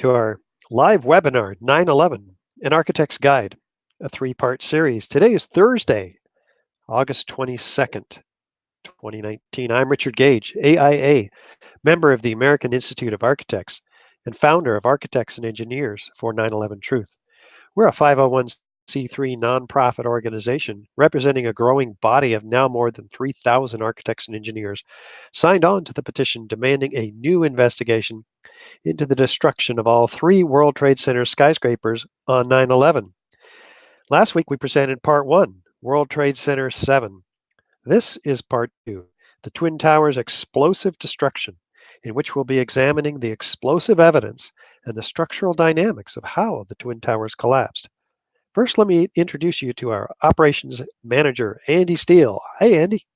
to our live webinar, 9/11, An Architect's Guide, a three-part series. Today is Thursday, August 22nd, 2019. I'm Richard Gage, AIA, member of the American Institute of Architects and founder of Architects and Engineers for 9/11 Truth. We're a 501c3 nonprofit organization representing a growing body of now more than 3,000 architects and engineers signed on to the petition demanding a new investigation into the destruction of all three World Trade Center skyscrapers on 9/11. Last week we presented part one, World Trade Center 7. This is part two, the Twin Towers explosive destruction, in which we'll be examining the explosive evidence and the structural dynamics of how the Twin Towers collapsed. First, let me introduce you to our operations manager, Andy Steele. Hey, Andy.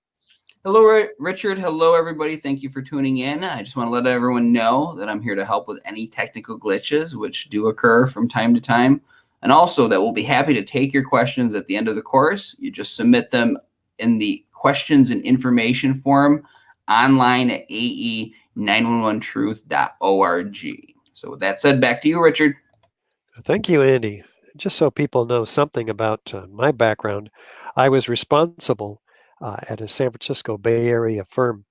Hello, Richard. Hello, everybody. Thank you for tuning in. I just want to let everyone know that I'm here to help with any technical glitches which do occur from time to time. And also that we'll be happy to take your questions at the end of the course. You just submit them in the questions and information form online at ae911truth.org. So with that said, back to you, Richard. Thank you, Andy. Just so people know something about my background, I was responsible at a San Francisco Bay Area firm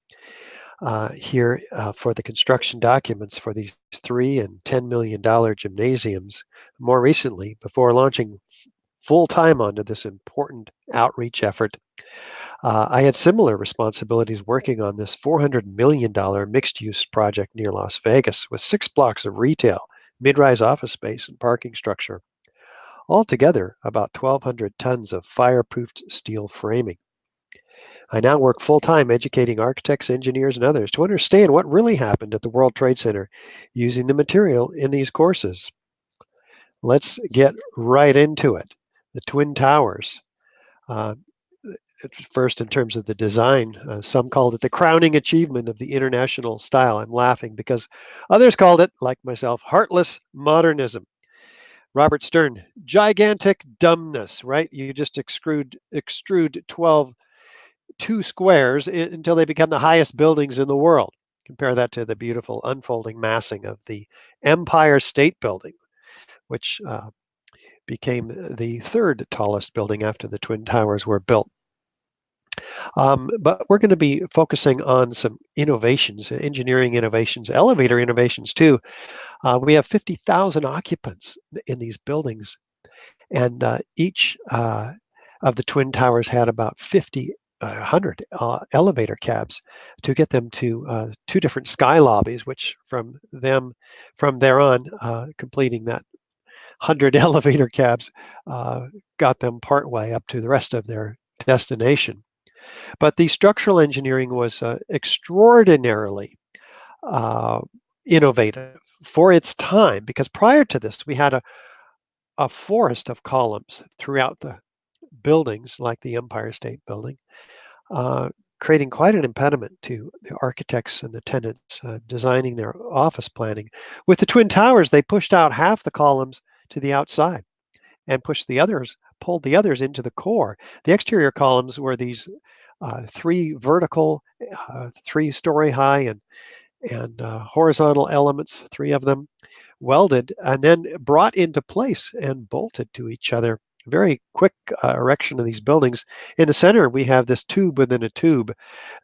here for the construction documents for these $3 and $10 million gymnasiums. More recently, before launching full time onto this important outreach effort, I had similar responsibilities working on this $400 million mixed use project near Las Vegas with 6 blocks of retail, mid rise office space, and parking structure. Altogether, about 1,200 tons of fireproofed steel framing. I now work full time educating architects, engineers, and others to understand what really happened at the World Trade Center using the material in these courses. Let's get right into it. The Twin Towers. Uh, First, in terms of the design, some called it the crowning achievement of the international style. I'm laughing because others called it, like myself, heartless modernism. Robert Stern, gigantic dumbness, right? You just extrude 12 two squares until they become the highest buildings in the world. Compare that to the beautiful unfolding massing of the Empire State Building, which became the third tallest building after the Twin Towers were built. But we're going to be focusing on some innovations, engineering innovations, elevator innovations too. We have 50,000 occupants in these buildings, and each of the Twin Towers had about 100 elevator cabs to get them to two different sky lobbies, which from there on, completing that 100 elevator cabs got them partway up to the rest of their destination. But the structural engineering was extraordinarily uh, innovative for its time, because prior to this, we had a forest of columns throughout the buildings, like the Empire State Building, uh, creating quite an impediment to the architects and the tenants designing their office planning. With the Twin Towers, they pushed out half the columns to the outside and pulled the others into the core. The exterior columns were these three vertical, 3-story high and horizontal elements, three of them welded and then brought into place and bolted to each other. Very quick erection of these buildings. In the center, we have this tube within a tube.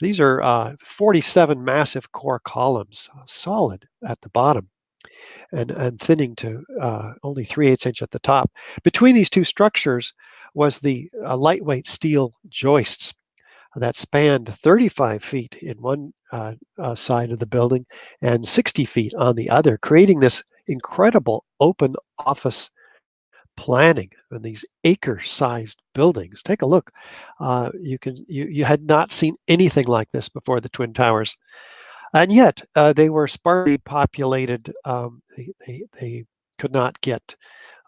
These are 47 massive core columns, solid at the bottom and thinning to only 3/8 inch at the top. Between these two structures was the lightweight steel joists that spanned 35 feet in one side of the building and 60 feet on the other, creating this incredible open office planning in these acre-sized buildings. Take a look. You had not seen anything like this before the Twin Towers, and yet they were sparsely populated. They could not get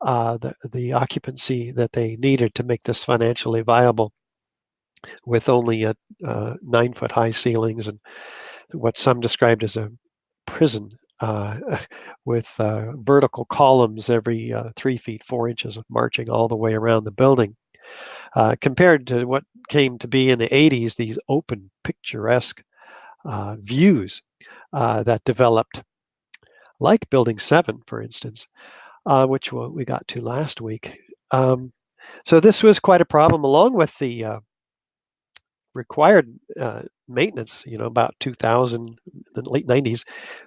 the occupancy that they needed to make this financially viable, with only 9-foot high ceilings and what some described as a prison with vertical columns every 3 feet 4 inches marching all the way around the building. Compared to what came to be in the 80s, these open, picturesque views that developed like Building 7, for instance, which we got to last week. So this was quite a problem, along with the required maintenance. About 2000, the late 90s,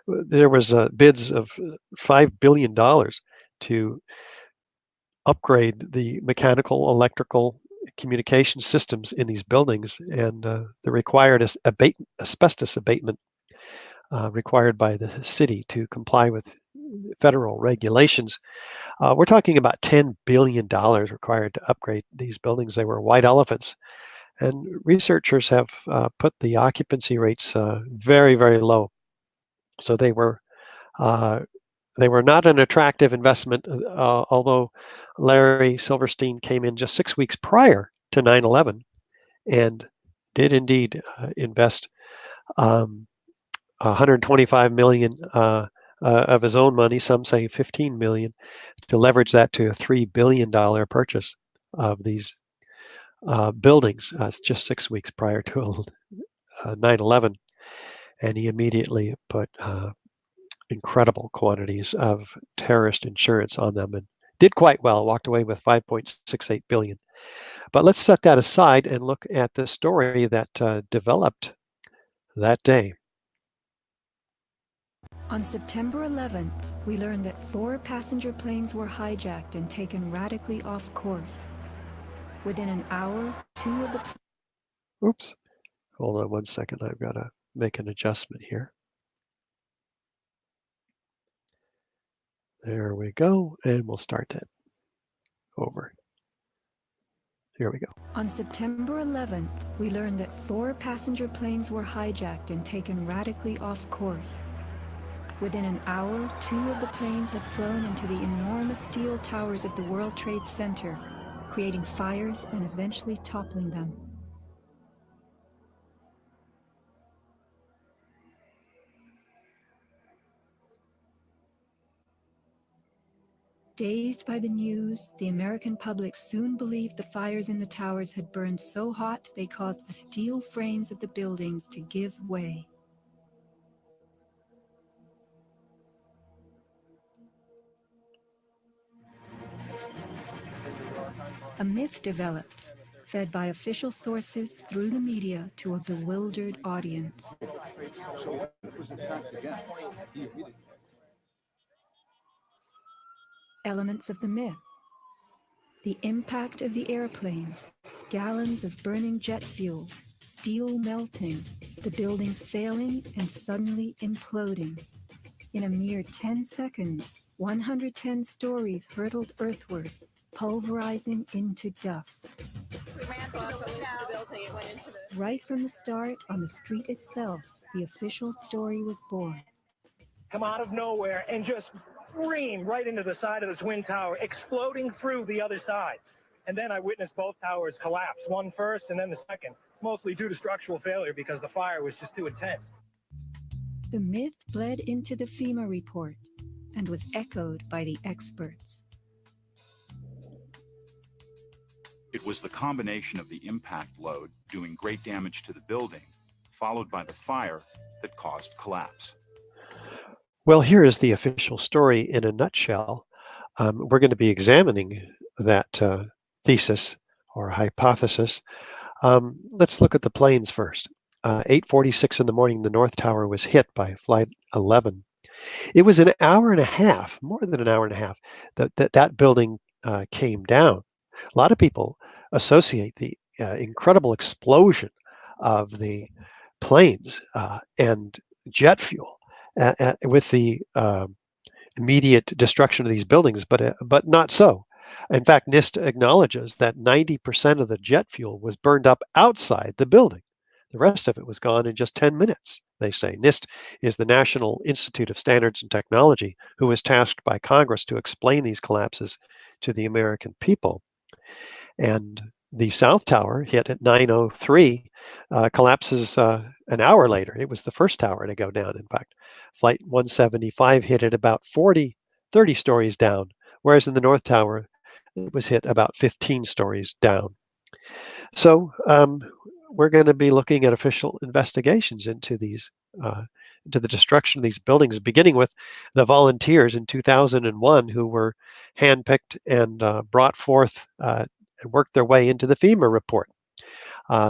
there was bids of $5 billion to upgrade the mechanical, electrical, communication systems in these buildings, and the required asbestos abatement required by the city to comply with federal regulations. We're talking about $10 billion required to upgrade these buildings. They were white elephants, and researchers have put the occupancy rates very, very low. So uh, they were not an attractive investment, although Larry Silverstein came in just 6 weeks prior to 9/11 and did indeed invest um, 125 million of his own money. Some say 15 million to leverage that to a $3 billion purchase of these buildings just 6 weeks prior to 9/11, and he immediately put incredible quantities of terrorist insurance on them and did quite well, walked away with 5.68 billion. But let's set that aside and look at the story that developed that day. On September 11th, we learned that 4 passenger planes were hijacked and taken radically off course. Within an hour, 2 of the... Oops, hold on one second. I've got to make an adjustment here. There we go, and we'll start that over. Here we go. On September 11th, we learned that 4 passenger planes were hijacked and taken radically off course. Within an hour, 2 of the planes had flown into the enormous steel towers of the World Trade Center, creating fires and eventually toppling them. Dazed by the news, the American public soon believed the fires in the towers had burned so hot they caused the steel frames of the buildings to give way. A myth developed, fed by official sources through the media to a bewildered audience. Elements of the myth: the impact of the airplanes, gallons of burning jet fuel, steel melting, the buildings failing and suddenly imploding. In a mere 10 seconds, 110 stories hurtled earthward, pulverizing into dust. We ran to the building, it went into the... Right from the start, on the street itself, the official story was born. Come out of nowhere and just scream right into the side of the Twin Tower, exploding through the other side. And then I witnessed both towers collapse, one first and then the second, mostly due to structural failure because the fire was just too intense. The myth bled into the FEMA report and was echoed by the experts. It was the combination of the impact load doing great damage to the building, followed by the fire, that caused collapse. Well, here is the official story in a nutshell. We're going to be examining that thesis or hypothesis. Let's look at the planes first. 8:46 in the morning, the North Tower was hit by Flight 11. It was an hour and a half, more than an hour and a half, that building came down. A lot of people associate the incredible explosion of the planes and jet fuel with the immediate destruction of these buildings, but not so. In fact, NIST acknowledges that 90% of the jet fuel was burned up outside the building. The rest of it was gone in just 10 minutes, they say. NIST is the National Institute of Standards and Technology, who was tasked by Congress to explain these collapses to the American people. And the South Tower, hit at 9:03, collapses an hour later. It was the first tower to go down, in fact. Flight 175 hit at about 30 stories down, whereas in the North Tower, it was hit about 15 stories down. So we're going to be looking at official investigations into these to the destruction of these buildings, beginning with the volunteers in 2001 who were handpicked and brought forth and worked their way into the FEMA report,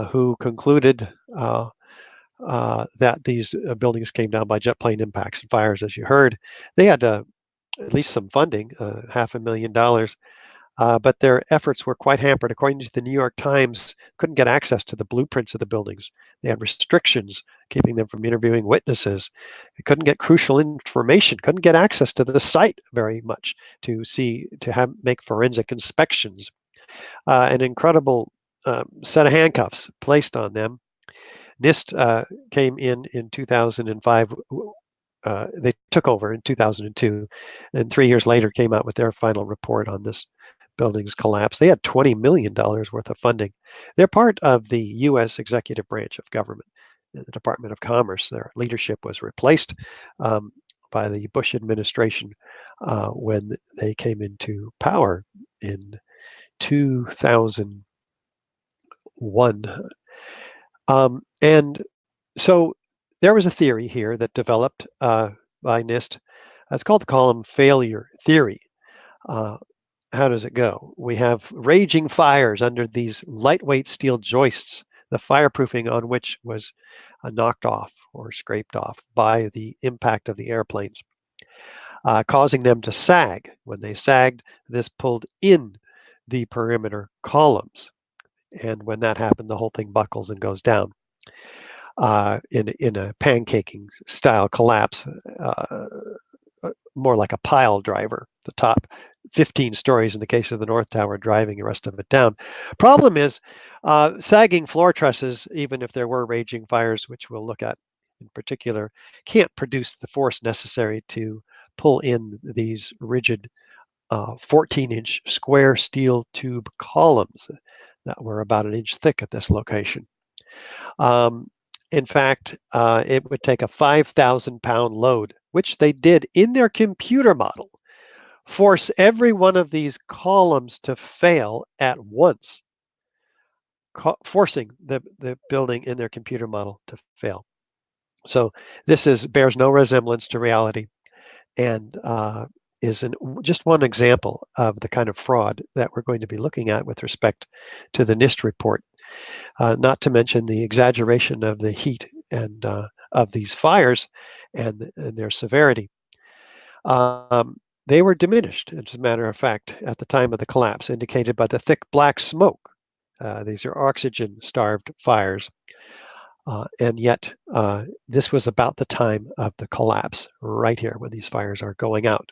who concluded that these buildings came down by jet plane impacts and fires, as you heard. They had at least some funding, $500,000. But their efforts were quite hampered. According to the New York Times, couldn't get access to the blueprints of the buildings. They had restrictions keeping them from interviewing witnesses. They couldn't get crucial information. Couldn't get access to the site very much to make forensic inspections. An incredible set of handcuffs placed on them. NIST came in 2005. They took over in 2002, and 3 years later came out with their final report on this building's collapse. They had $20 million worth of funding. They're part of the U.S. executive branch of government, the Department of Commerce. Their leadership was replaced by the Bush administration when they came into power in 2001. And so there was a theory here that developed by NIST. It's called the column failure theory. How does it go? We have raging fires under these lightweight steel joists, the fireproofing on which was knocked off or scraped off by the impact of the airplanes, causing them to sag. When they sagged, this pulled in the perimeter columns. And when that happened, the whole thing buckles and goes down in a pancaking style collapse, more like a pile driver. The top 15 stories in the case of the North Tower driving the rest of it down. Problem is, sagging floor trusses, even if there were raging fires, which we'll look at in particular, can't produce the force necessary to pull in these rigid 14-inch square steel tube columns that were about an inch thick at this location. In fact, it would take a 5,000-pound load, which they did in their computer model, force every one of these columns to fail at once, forcing the building in their computer model to fail. So this bears no resemblance to reality, and is just one example of the kind of fraud that we're going to be looking at with respect to the NIST report. Not to mention the exaggeration of the heat and of these fires and their severity. They were diminished, as a matter of fact, at the time of the collapse, indicated by the thick black smoke. These are oxygen-starved fires. And yet, this was about the time of the collapse, right here, when these fires are going out.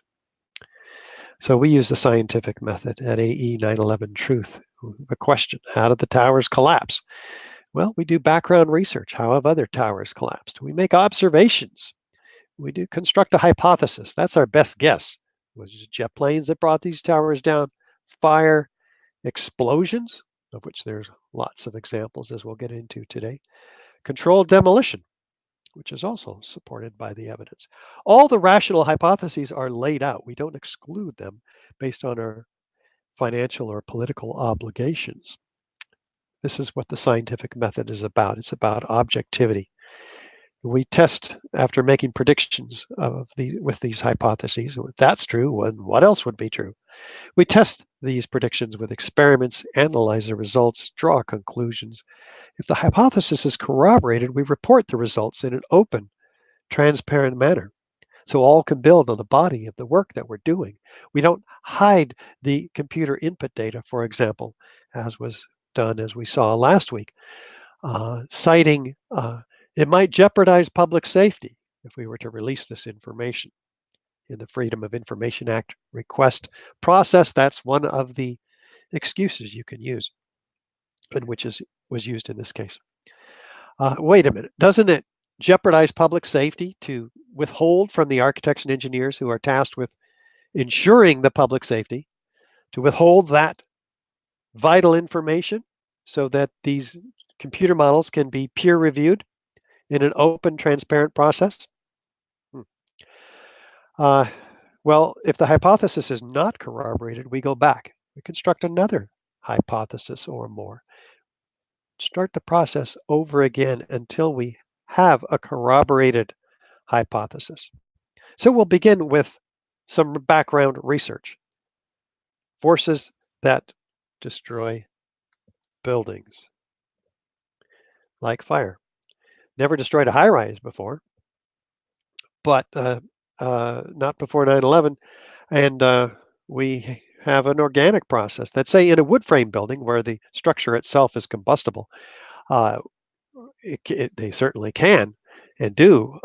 So we use the scientific method at AE 9/11 Truth. The question, how did the towers collapse? Well, we do background research. How have other towers collapsed? We make observations. We do construct a hypothesis. That's our best guess. Was it jet planes that brought these towers down? Fire, explosions, of which there's lots of examples, as we'll get into today. Controlled demolition, which is also supported by the evidence. All the rational hypotheses are laid out. We don't exclude them based on our financial or political obligations. This is what the scientific method is about. It's about objectivity. We test after making predictions with these hypotheses. If that's true, what else would be true? We test these predictions with experiments, analyze the results, draw conclusions. If the hypothesis is corroborated, we report the results in an open, transparent manner, so all can build on the body of the work that we're doing. We don't hide the computer input data, for example, as was done, as we saw last week, citing it might jeopardize public safety if we were to release this information. In the Freedom of Information Act request process, that's one of the excuses you can use, and which was used in this case. Wait a minute, doesn't it jeopardize public safety to withhold from the architects and engineers who are tasked with ensuring the public safety, to withhold that vital information so that these computer models can be peer reviewed in an open, transparent process? Well, if the hypothesis is not corroborated, we go back. We construct another hypothesis or more. Start the process over again until we have a corroborated hypothesis. So we'll begin with some background research. Forces that destroy buildings, like fire. Never destroyed a high rise before, but not before 9/11. And we have an organic process that, say, in a wood frame building where the structure itself is combustible, uh, they certainly can and do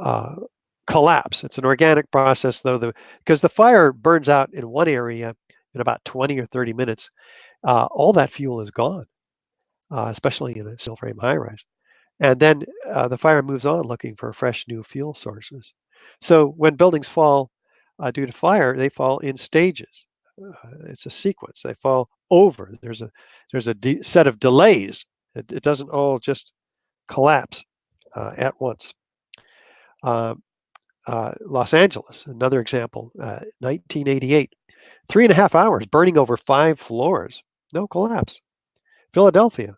collapse. It's an organic process, though, because the fire burns out in one area in about 20 or 30 minutes. All that fuel is gone, especially in a steel frame high rise. And then the fire moves on looking for fresh new fuel sources. So when buildings fall due to fire, they fall in stages. It's a sequence. They fall over. There's a set of delays. It doesn't all just collapse at once. Uh, Los Angeles, another example, 1988, 3.5 hours burning over 5 floors, no collapse. Philadelphia,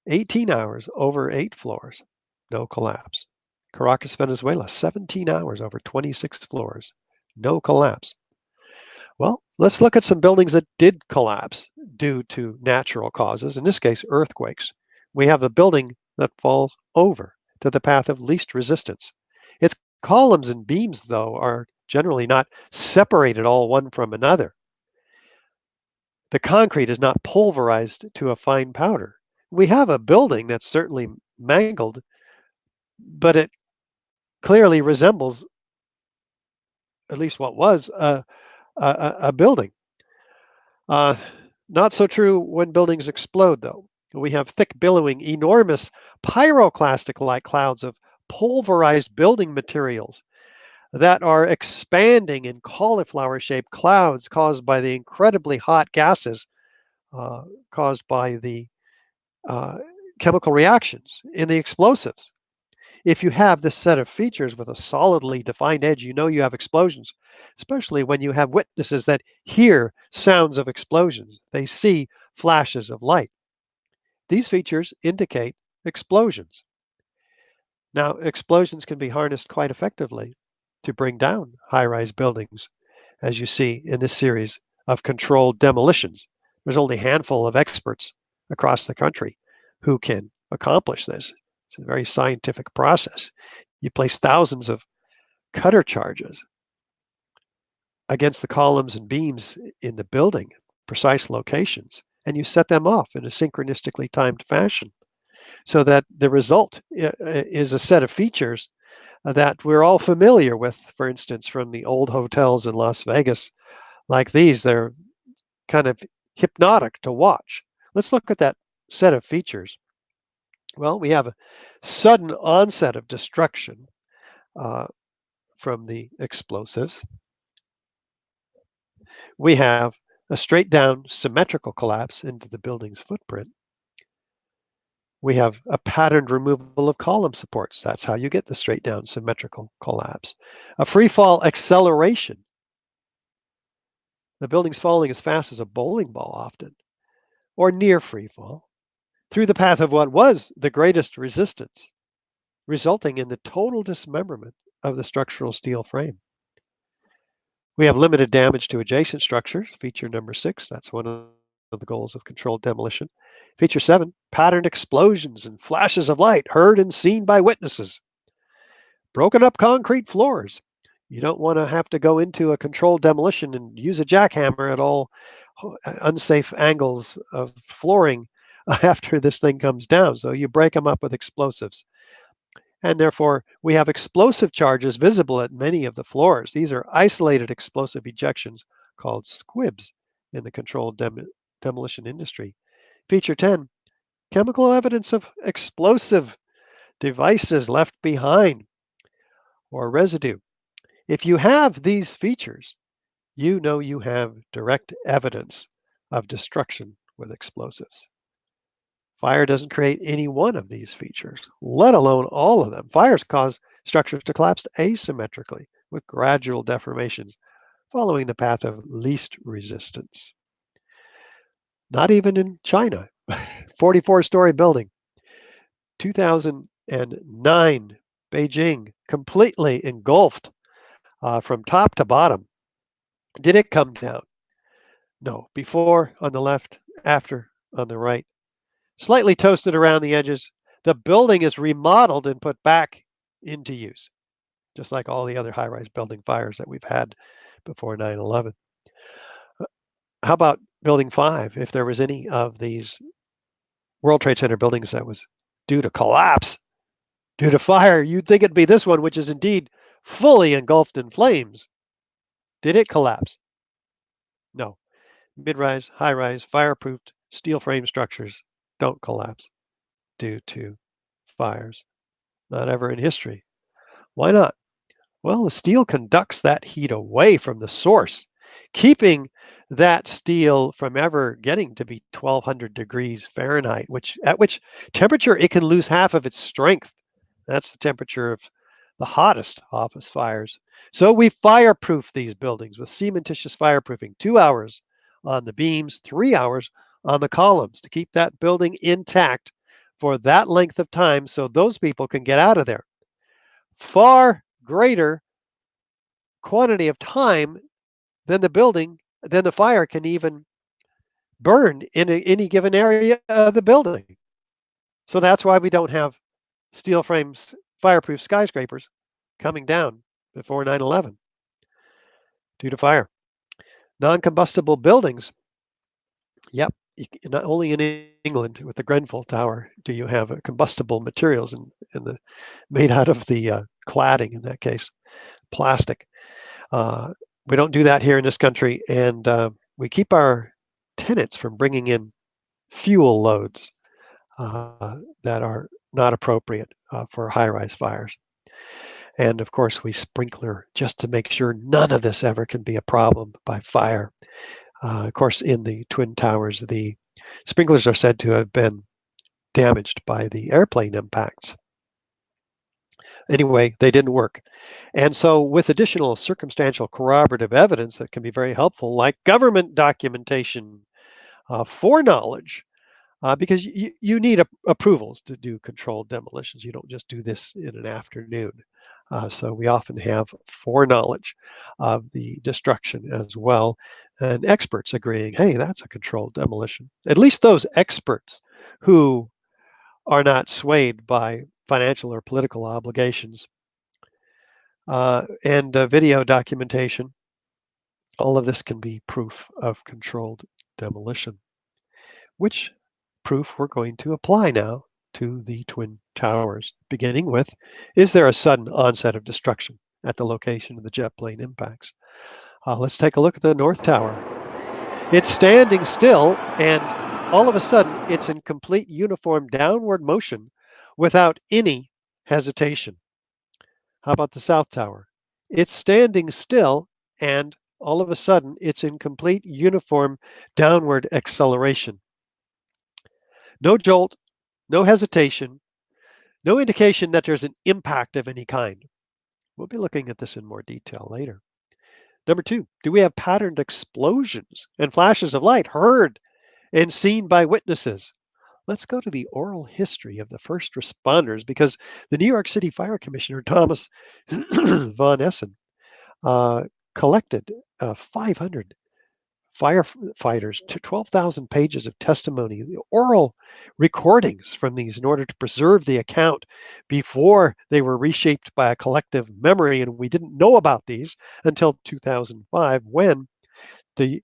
18 hours over 8 floors, no collapse. Caracas, Venezuela, 17 hours over 26 floors, no collapse. Well, let's look at some buildings that did collapse due to natural causes, in this case, earthquakes. We have a building that falls over to the path of least resistance. Its columns and beams, though, are generally not separated all one from another. The concrete is not pulverized to a fine powder. We have a building that's certainly mangled, but it clearly resembles at least what was a building. Uh, Not so true when buildings explode, though. We have thick, billowing, enormous pyroclastic like clouds of pulverized building materials that are expanding in cauliflower shaped clouds caused by the incredibly hot gases caused by the uh, chemical reactions in the explosives. If you have this set of features with a solidly defined edge, you know you have explosions, especially when you have witnesses that hear sounds of explosions. They see flashes of light. These features indicate explosions. Now, explosions can be harnessed quite effectively to bring down high rise buildings, as you see in this series of controlled demolitions. There's only a handful of experts across the country who can accomplish this. It's a very scientific process. You place thousands of cutter charges against the columns and beams in the building, precise locations, and you set them off in a synchronistically timed fashion so that the result is a set of features that we're all familiar with, for instance, from the old hotels in Las Vegas like these. They're kind of hypnotic to watch. Let's look at that set of features. Well, we have a sudden onset of destruction uh, from the explosives. We have a straight down symmetrical collapse into the building's footprint. We have a patterned removal of column supports. That's how you get the straight down symmetrical collapse. A free fall acceleration. The building's falling as fast as a bowling ball often, or near free fall, through the path of what was the greatest resistance, resulting in the total dismemberment of the structural steel frame. We have limited damage to adjacent structures, feature number 6. That's one of the goals of controlled demolition. Feature 7, patterned explosions and flashes of light heard and seen by witnesses. Broken up concrete floors. You don't want to have to go into a controlled demolition and use a jackhammer at all unsafe angles of flooring after this thing comes down. So you break them up with explosives. And therefore, we have explosive charges visible at many of the floors. These are isolated explosive ejections called squibs in the controlled demolition industry. Feature 10, chemical evidence of explosive devices left behind or residue. If you have these features, you know you have direct evidence of destruction with explosives. Fire doesn't create any one of these features, let alone all of them. Fires cause structures to collapse asymmetrically with gradual deformations following the path of least resistance. Not even in China. 44-story building, 2009, Beijing, completely engulfed from top to bottom. Did it come down? No. Before on the left, after on the right. Slightly toasted around the edges. The building is remodeled and put back into use, just like all the other high rise building fires that we've had before 9/11. How about Building 5? If there was any of these World Trade Center buildings that was due to collapse, due to fire, you'd think it'd be this one, which is indeed fully engulfed in flames. Did it collapse? No. Mid-rise, high-rise, fireproofed steel frame structures don't collapse due to fires. Not ever in history. Why not? Well, the steel conducts that heat away from the source, keeping that steel from ever getting to be 1200 degrees Fahrenheit, at which temperature it can lose half of its strength. That's the temperature of the hottest office fires. So we fireproof these buildings with cementitious fireproofing, 2 hours on the beams, 3 hours on the columns to keep that building intact for that length of time so those people can get out of there. Far greater quantity of time than the fire can even burn in any given area of the building. So that's why we don't have steel frames, fireproof skyscrapers coming down before 9/11 due to fire. Non-combustible buildings. Yep. Not only in England with the Grenfell Tower do you have combustible materials made out of the cladding in that case, plastic. We don't do that here in this country, and we keep our tenants from bringing in fuel loads that are not appropriate for high-rise fires. And of course, we sprinkler just to make sure none of this ever can be a problem by fire. Of course, in the Twin Towers, the sprinklers are said to have been damaged by the airplane impacts. Anyway, they didn't work. And so, with additional circumstantial corroborative evidence that can be very helpful, like government documentation, foreknowledge, because you need approvals to do controlled demolitions. You don't just do this in an afternoon. So we often have foreknowledge of the destruction as well, and experts agreeing, hey, that's a controlled demolition. At least those experts who are not swayed by financial or political obligations. And video documentation. All of this can be proof of controlled demolition, which proof we're going to apply now to the Twin Towers, beginning with, is there a sudden onset of destruction at the location of the jet plane impacts? Let's take a look at the North Tower. It's standing still, and all of a sudden, it's in complete uniform downward motion without any hesitation. How about the South Tower? It's standing still, and all of a sudden, it's in complete uniform downward acceleration. No jolt, no hesitation, no indication that there's an impact of any kind. We'll be looking at this in more detail later. Number 2, do we have patterned explosions and flashes of light heard and seen by witnesses? Let's go to the oral history of the first responders because the New York City Fire Commissioner, Thomas von Essen, collected 500 firefighters to 12,000 pages of testimony, the oral recordings from these in order to preserve the account before they were reshaped by a collective memory. And we didn't know about these until 2005 when the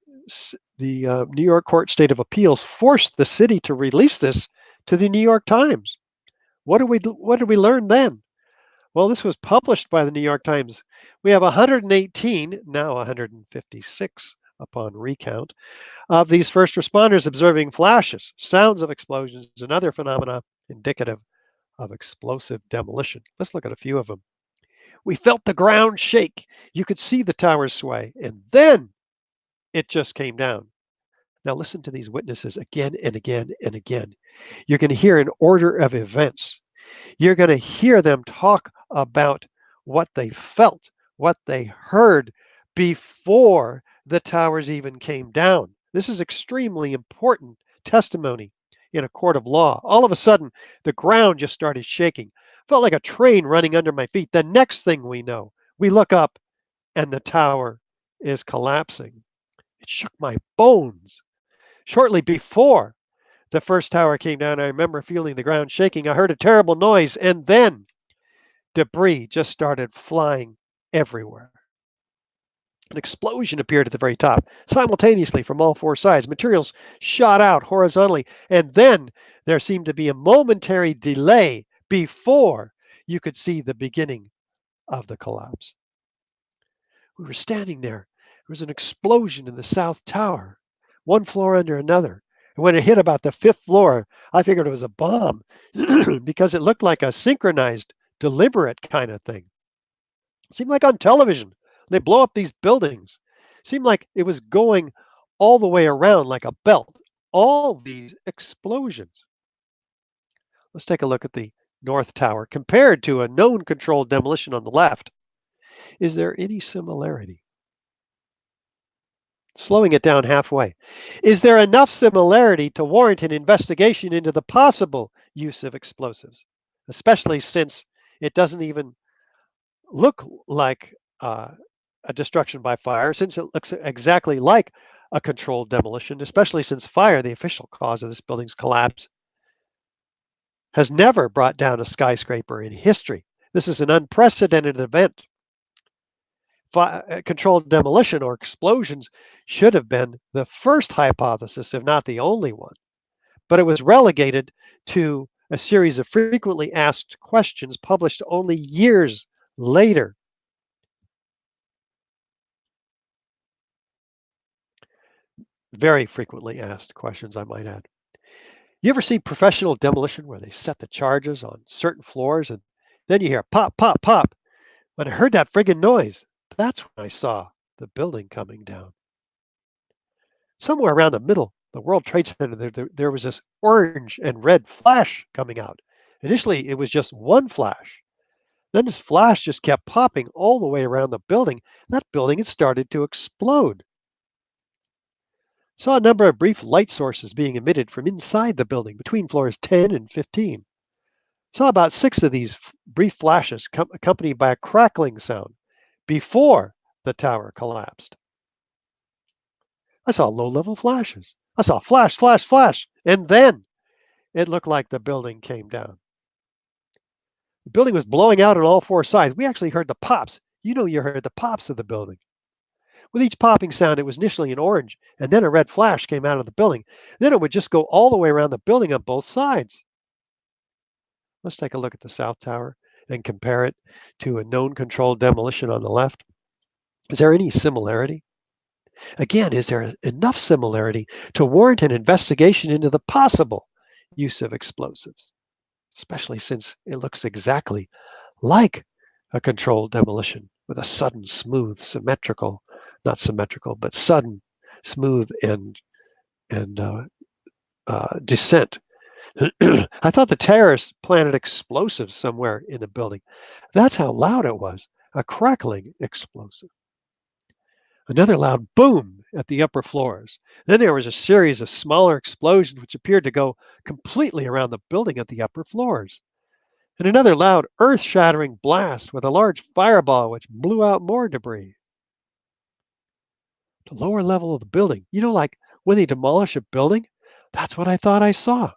New York Court State of Appeals forced the city to release this to the New York Times. What did we learn then? Well, this was published by the New York Times. We have 118, now 156 upon recount, of these first responders observing flashes, sounds of explosions, and other phenomena indicative of explosive demolition. Let's look at a few of them. We felt the ground shake. You could see the towers sway, and then it just came down. Now listen to these witnesses again and again and again. You're going to hear an order of events. You're going to hear them talk about what they felt, what they heard before the towers even came down. This is extremely important testimony in a court of law. All of a sudden, the ground just started shaking. Felt like a train running under my feet. The next thing we know, we look up and the tower is collapsing. It shook my bones. Shortly before the first tower came down, I remember feeling the ground shaking. I heard a terrible noise, and then debris just started flying everywhere. An explosion appeared at the very top, simultaneously from all four sides. Materials shot out horizontally, and then there seemed to be a momentary delay before you could see the beginning of the collapse. We were standing there. There was an explosion in the south tower, one floor under another. And when it hit about the fifth floor, I figured it was a bomb because it looked like a synchronized, deliberate kind of thing. It seemed like on television. They blow up these buildings. It seemed like it was going all the way around like a belt. All these explosions. Let's take a look at the North Tower compared to a known controlled demolition on the left. Is there any similarity? Slowing it down halfway. Is there enough similarity to warrant an investigation into the possible use of explosives, especially since it doesn't even look like a destruction by fire, since it looks exactly like a controlled demolition, especially since fire, the official cause of this building's collapse, has never brought down a skyscraper in history. This is an unprecedented event. Controlled demolition or explosions should have been the first hypothesis, if not the only one. But it was relegated to a series of frequently asked questions published only years later. Very frequently asked questions, I might add. You ever see professional demolition where they set the charges on certain floors and then you hear pop, pop, pop? When I heard that friggin' noise, that's when I saw the building coming down. Somewhere around the middle, the World Trade Center, there was this orange and red flash coming out. Initially, it was just one flash. Then this flash just kept popping all the way around the building. That building had started to explode. Saw a number of brief light sources being emitted from inside the building between floors 10 and 15. Saw about 6 of these brief flashes accompanied by a crackling sound before the tower collapsed. I saw low-level flashes. I saw flash, flash, flash, and then it looked like the building came down. The building was blowing out on all four sides. We actually heard the pops. You know, you heard the pops of the building. With each popping sound, it was initially an orange, and then a red flash came out of the building. Then it would just go all the way around the building on both sides. Let's take a look at the South Tower and compare it to a known controlled demolition on the left. Is there any similarity? Again, is there enough similarity to warrant an investigation into the possible use of explosives, especially since it looks exactly like a controlled demolition with a sudden, smooth, symmetrical, not symmetrical, but sudden, smooth, and descent. I thought the terrorists planted explosives somewhere in the building. That's how loud it was, a crackling explosive. Another loud boom at the upper floors. Then there was a series of smaller explosions which appeared to go completely around the building at the upper floors. And another loud earth-shattering blast with a large fireball which blew out more debris. The lower level of the building, you know, like when they demolish a building, that's what I thought I saw.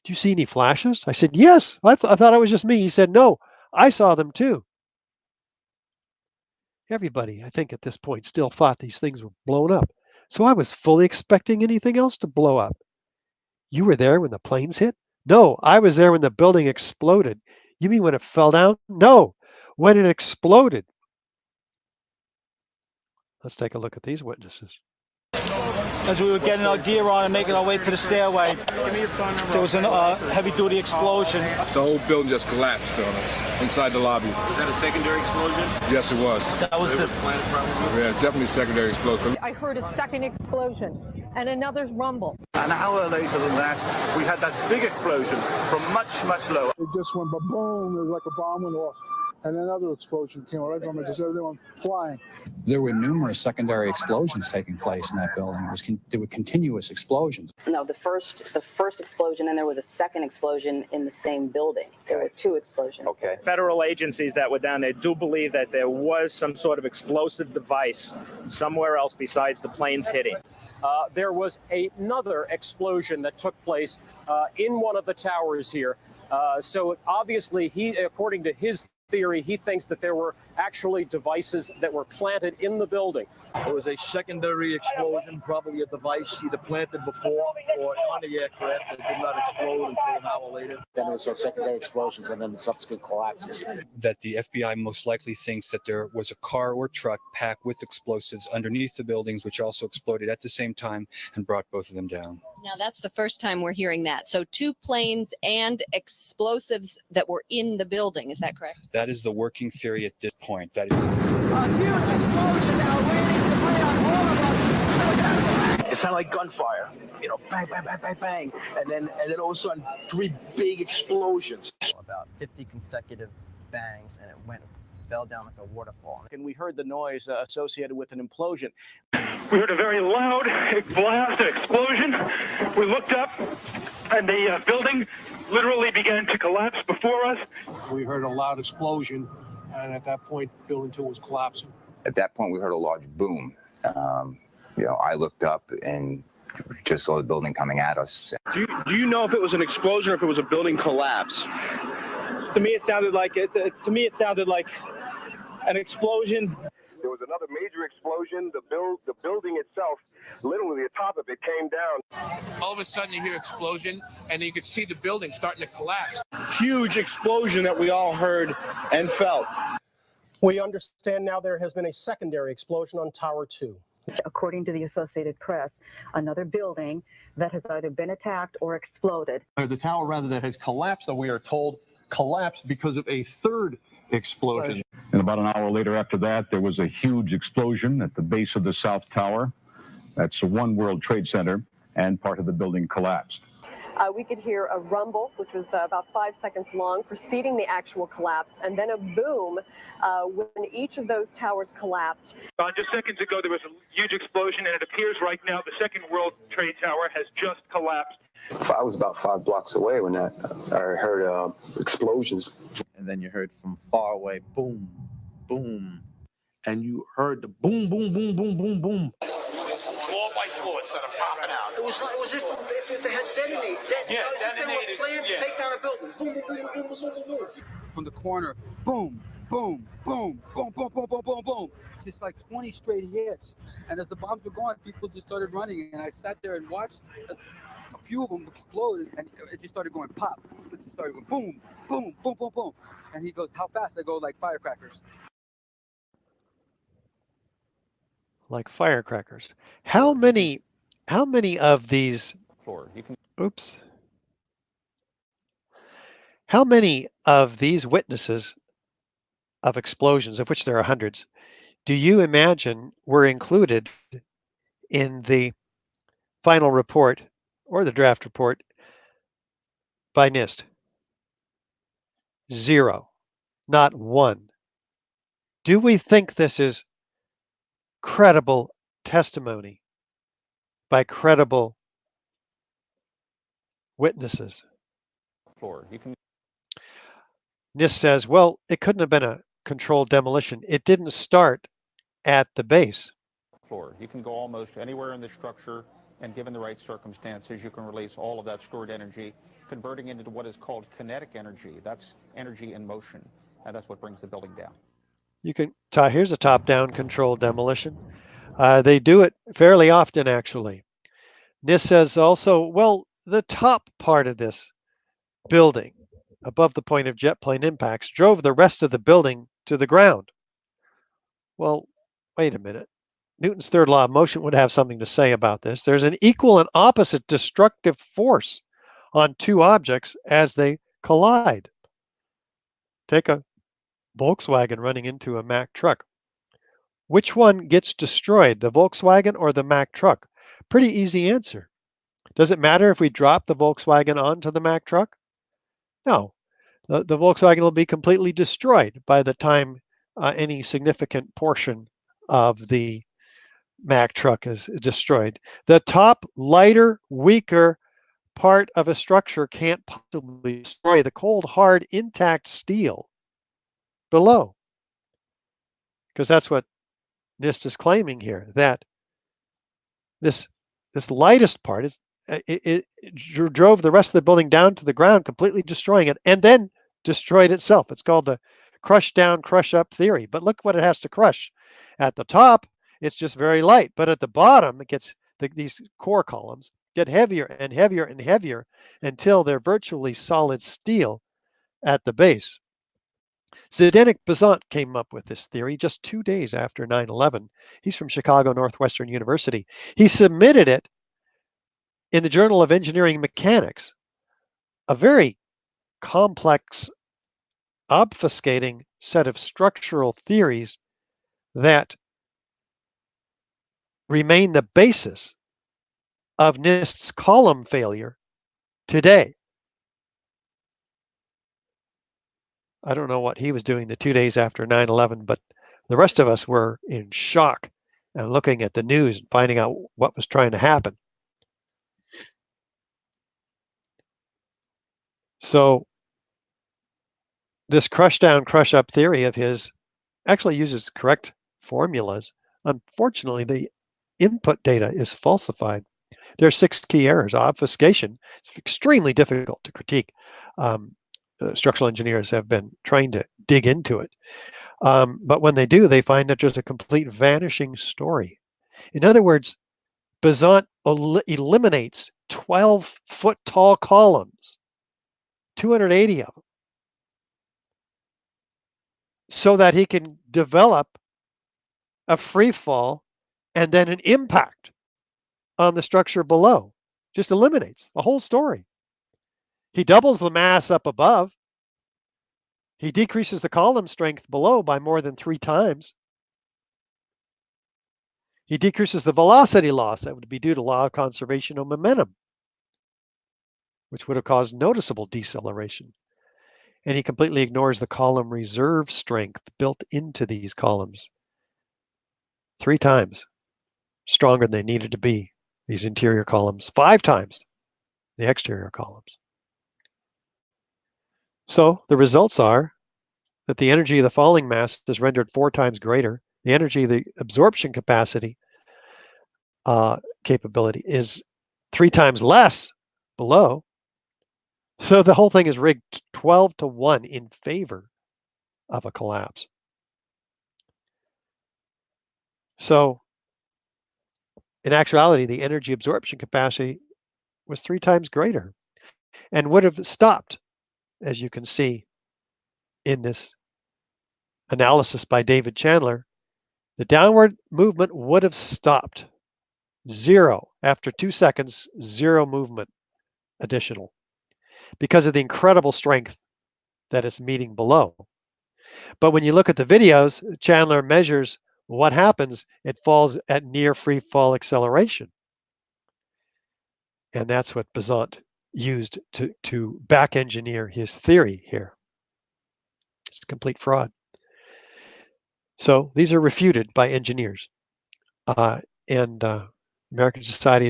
Do you see any flashes? I said, yes, I thought it was just me. He said, no, I saw them too. Everybody, I think at this point, still thought these things were blown up. So I was fully expecting anything else to blow up. You were there when the planes hit? No, I was there when the building exploded. You mean when it fell down? No, when it exploded. Let's take a look at these witnesses. As we were getting our gear on and making our way to the stairway, there was a heavy-duty explosion. The whole building just collapsed on us inside the lobby. Was that a secondary explosion? Yes, it was. That was the Planet probably. Yeah, definitely secondary explosion. I heard a second explosion and another rumble. An hour later than that, we had that big explosion from much, much lower. It just went ba-boom. It was like a bomb went off. and another explosion came right from it, just everyone flying. There were numerous secondary explosions taking place in that building. There were continuous explosions. No, the first explosion, and there was a second explosion in the same building. There were two explosions. Okay. Federal agencies that were down there do believe that there was some sort of explosive device somewhere else besides the planes hitting. There was another explosion that took place in one of the towers here. So obviously, according to his theory, he thinks that there were actually devices that were planted in the building. There was a secondary explosion, probably a device either planted before or on the aircraft that did not explode until an hour later. Then there was some secondary explosions and then the subsequent collapses. That the FBI most likely thinks that there was a car or truck packed with explosives underneath the buildings, which also exploded at the same time and brought both of them down. Now, that's the first time we're hearing that. So 2 planes and explosives that were in the building. Is that correct? That is the working theory at this point. That is A huge explosion now waiting to bring on all of us. It sounded like gunfire, bang, bang, bang, bang, bang, and then all of a sudden 3 big explosions. About 50 consecutive bangs, and it fell down like a waterfall. And we heard the noise associated with an implosion. We heard a very loud blast, an explosion. We looked up, and the building literally began to collapse before us. We heard a loud explosion, and at that point, Building 2 was collapsing. At that point, we heard a large boom. I looked up and just saw the building coming at us. Do you know if it was an explosion or if it was a building collapse? To me, it sounded like an explosion. There was another major explosion. The building itself, literally the top of it came down. All of a sudden you hear explosion, and you could see the building starting to collapse. Huge explosion that we all heard and felt. We understand now there has been a secondary explosion on Tower 2. According to the Associated Press, another building that has either been attacked or exploded. The tower, rather, that has collapsed, that we are told collapsed because of a third explosion. And about an hour later after that, there was a huge explosion at the base of the South Tower. That's the One World Trade Center, and part of the building collapsed. We could hear a rumble, which was about 5 seconds long, preceding the actual collapse, and then a boom when each of those towers collapsed. Just seconds ago, there was a huge explosion, and it appears right now the Second World Trade Tower has just collapsed. I was about 5 blocks away when I heard explosions. And then you heard from far away, boom, boom. And you heard the boom, boom, boom, boom, boom, boom. Floor by floor, instead of popping out. It was if they had detonated. They were planning to take down a building. Boom, boom, boom, boom, boom, boom, boom. From the corner, boom, boom, boom, boom, boom, boom, boom, boom, boom. Just like 20 straight hits. And as the bombs were going, people just started running. And I sat there and watched a few of them explode, and it just started going pop. It just started going boom, boom, boom, boom, boom. And he goes, how fast? I go, like firecrackers. Like firecrackers. How many of these? Oops. How many of these witnesses of explosions, of which there are hundreds, do you imagine were included in the final report or the draft report by NIST? 0. Not 1. Do we think this is credible testimony by credible witnesses? NIST says, well, it couldn't have been a controlled demolition. It didn't start at the base. You can go almost anywhere in the structure, and given the right circumstances, you can release all of that stored energy, converting it into what is called kinetic energy. That's energy in motion, and that's what brings the building down. Here's a top-down controlled demolition. They do it fairly often, actually. NIST says also, well, the top part of this building, above the point of jet plane impacts, drove the rest of the building to the ground. Well, wait a minute. Newton's third law of motion would have something to say about this. There's an equal and opposite destructive force on two objects as they collide. Take a Volkswagen running into a Mack truck. Which one gets destroyed, the Volkswagen or the Mack truck? Pretty easy answer. Does it matter if we drop the Volkswagen onto the Mack truck? No. The Volkswagen will be completely destroyed by the time any significant portion of the Mack truck is destroyed. The top, lighter, weaker part of a structure can't possibly destroy the cold, hard, intact steel below. Because that's what NIST is claiming here, that this lightest part it drove the rest of the building down to the ground, completely destroying it, and then destroyed itself. It's called the crush down, crush up theory. But look what it has to crush. At the top, it's just very light, but at the bottom, it gets these core columns get heavier and heavier and heavier until they're virtually solid steel at the base. Zdenek Bazant came up with this theory just 2 days after 9/11. He's from Chicago Northwestern University. He submitted it in the Journal of Engineering Mechanics, a very complex, obfuscating set of structural theories that remain the basis of NIST's column failure today. I don't know what he was doing the 2 days after 9/11, but the rest of us were in shock and looking at the news and finding out what was trying to happen. So this crush down, crush up theory of his actually uses correct formulas. Unfortunately, the input data is falsified. There are 6 key errors. Obfuscation. It's extremely difficult to critique. Structural engineers have been trained to dig into it. But when they do, they find that there's a complete vanishing story. In other words, Bazant eliminates 12-foot tall columns, 280 of them, so that he can develop a free fall and then an impact on the structure below. Just eliminates the whole story. He doubles the mass up above. He decreases the column strength below by more than 3 times. He decreases the velocity loss that would be due to law of conservation of momentum, which would have caused noticeable deceleration. And he completely ignores the column reserve strength built into these columns. 3 times stronger than they needed to be, these interior columns, 5 times the exterior columns. So the results are that the energy of the falling mass is rendered 4 times greater. The energy of the absorption capacity capability is 3 times less below. So the whole thing is rigged 12-1 in favor of a collapse. So in actuality, the energy absorption capacity was 3 times greater and would have stopped, as you can see in this analysis by David Chandler. The downward movement would have stopped. 0 after 2 seconds, 0 movement additional, because of the incredible strength that it's meeting below. But when you look at the videos, Chandler measures what happens. It falls at near free fall acceleration. And that's what Bazant used to back engineer his theory here. It's complete fraud. So these are refuted by engineers. And American Society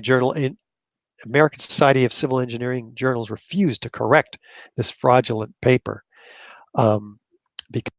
of Civil Engineering journals refused to correct this fraudulent paper because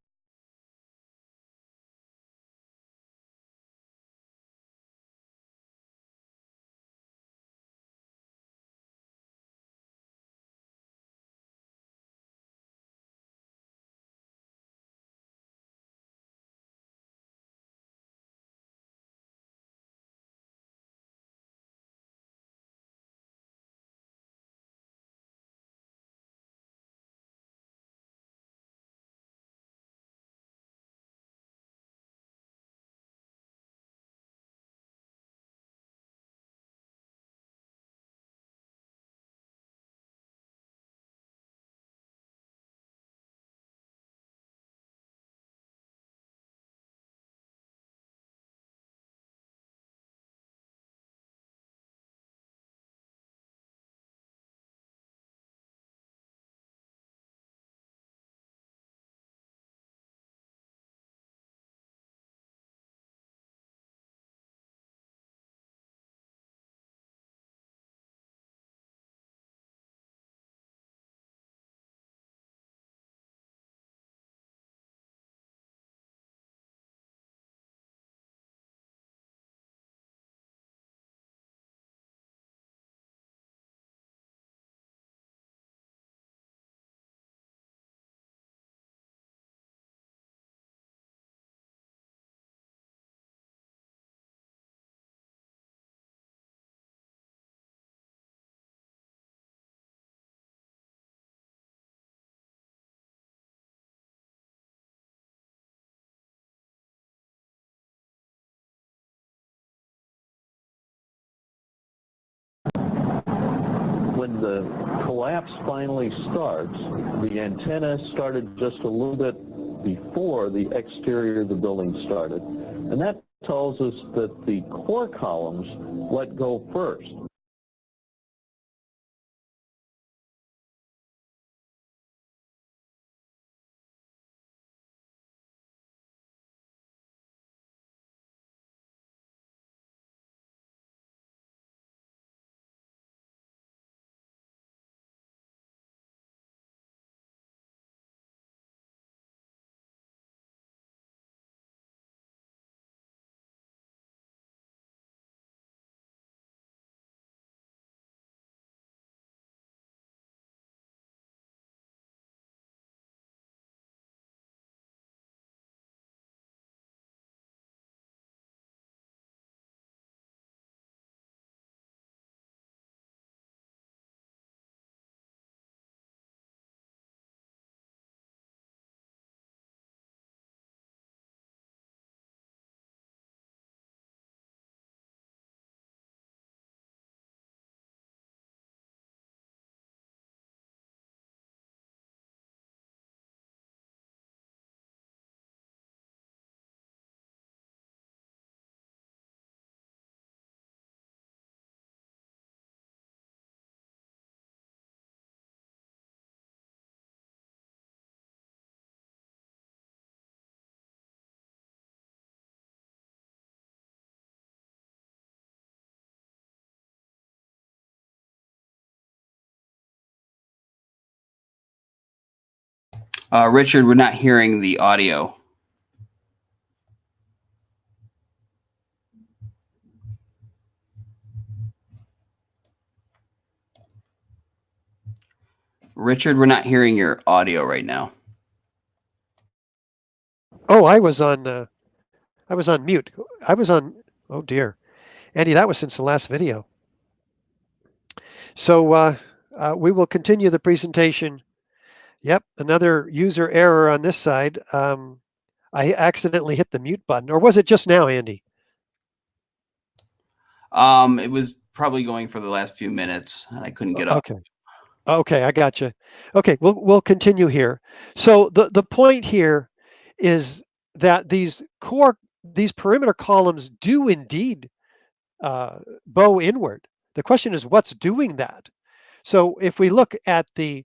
the collapse finally starts, the antenna started just a little bit before the exterior of the building started. And that tells us that the core columns let go first. Richard, we're not hearing the audio. Richard, we're not hearing your audio right now. Oh, I was on mute. I was on. Oh dear, Andy, that was since the last video. So we will continue the presentation. Yep, another user error on this side. I accidentally hit the mute button, or was it just now, Andy? It was probably going for the last few minutes, and I couldn't get up. Okay. Okay, I got you. Okay, we'll continue here. So the point here is that these perimeter columns do indeed bow inward. The question is what's doing that? So if we look at the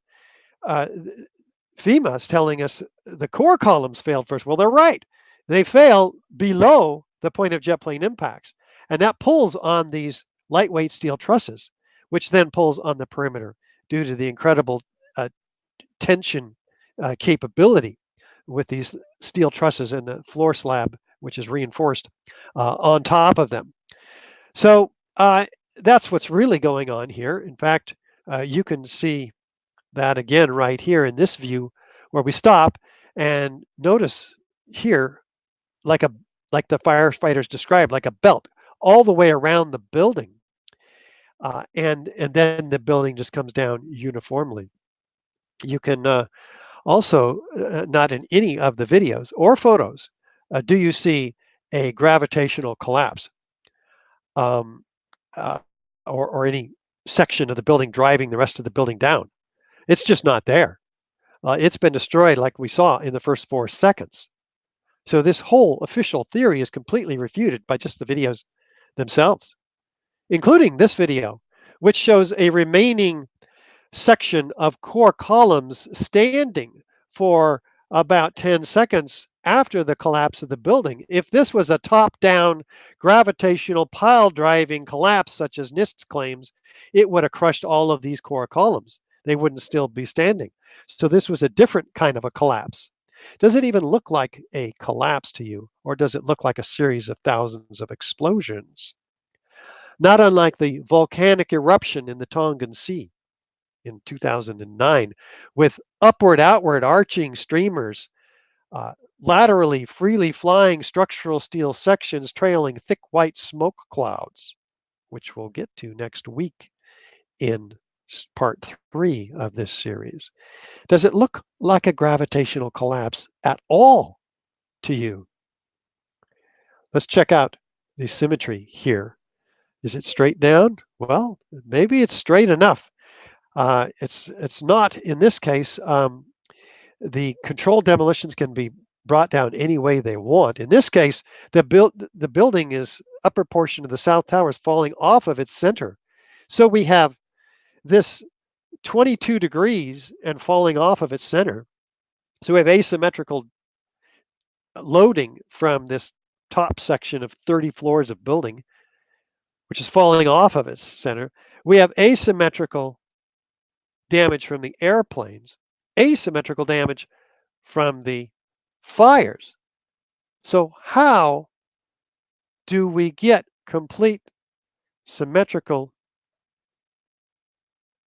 FEMA is telling us the core columns failed first. Well, they're right. They fail below the point of jet plane impacts, and that pulls on these lightweight steel trusses, which then pulls on the perimeter due to the incredible tension capability with these steel trusses and the floor slab, which is reinforced on top of them. So that's what's really going on here. In fact, you can see that again right here in this view where we stop and notice here like the firefighters described, like a belt all the way around the building. And then the building just comes down uniformly. You can also, not in any of the videos or photos, do you see a gravitational collapse um, or any section of the building driving the rest of the building down. It's just not there. It's been destroyed like we saw in the first 4 seconds. So this whole official theory is completely refuted by just the videos themselves, including this video, which shows a remaining section of core columns standing for about 10 seconds after the collapse of the building. If this was a top-down gravitational pile driving collapse, such as NIST claims, it would have crushed all of these core columns. They wouldn't still be standing. So this was a different kind of a collapse. Does it even look like a collapse to you, or does it look like a series of thousands of explosions? Not unlike the volcanic eruption in the Tongan Sea in 2009, with outward arching streamers, laterally freely flying structural steel sections trailing thick white smoke clouds, which we'll get to next week in part 3 of this series. Does it look like a gravitational collapse at all to you? Let's check out the symmetry here. Is it straight down? Well, maybe it's straight enough. It's not in this case. The controlled demolitions can be brought down any way they want. In this case, the building is upper portion of the south tower is falling off of its center. So we have this 22 degrees and falling off of its center. So we have asymmetrical loading from this top section of 30 floors of building, which is falling off of its center. We have asymmetrical damage from the airplanes, asymmetrical damage from the fires. So how do we get complete symmetrical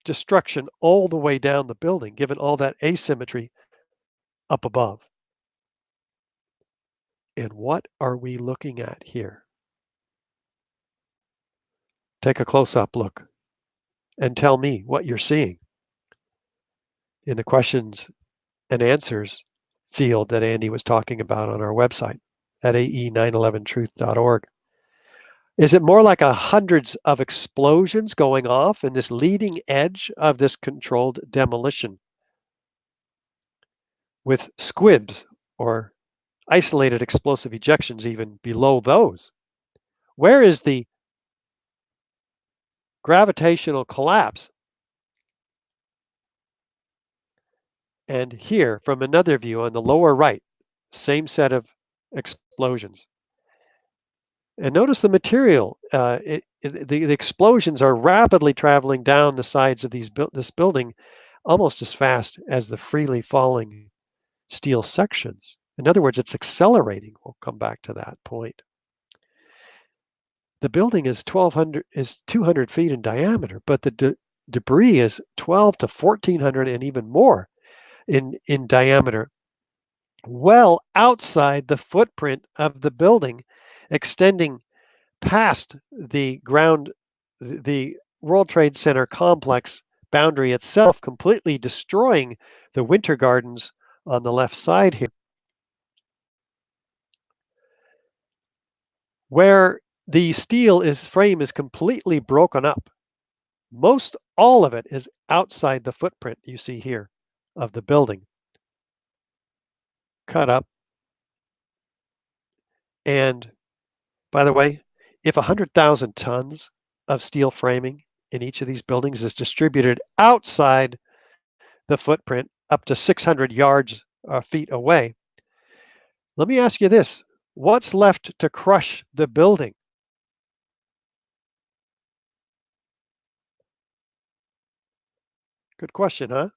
destruction all the way down the building, given all that asymmetry up above? And what are we looking at here? Take a close-up look and tell me what you're seeing in the questions and answers field that Andy was talking about on our website at ae911truth.org. Is it more like hundreds of explosions going off in this leading edge of this controlled demolition with squibs or isolated explosive ejections even below those? Where is the gravitational collapse? And here, from another view on the lower right, same set of explosions. And notice the material. The explosions are rapidly traveling down the sides of this building almost as fast as the freely falling steel sections. In other words, it's accelerating. We'll come back to that point. The building is 200 feet in diameter, but the debris is 12 to 1400 and even more in diameter, well outside the footprint of the building, extending past the World Trade Center complex boundary itself, completely destroying the winter gardens on the left side here, where the frame is completely broken up. Most all of it is outside the footprint you see here of the building, cut up. And by the way, if 100,000 tons of steel framing in each of these buildings is distributed outside the footprint up to 600 yards feet away, let me ask you this. What's left to crush the building? Good question, huh?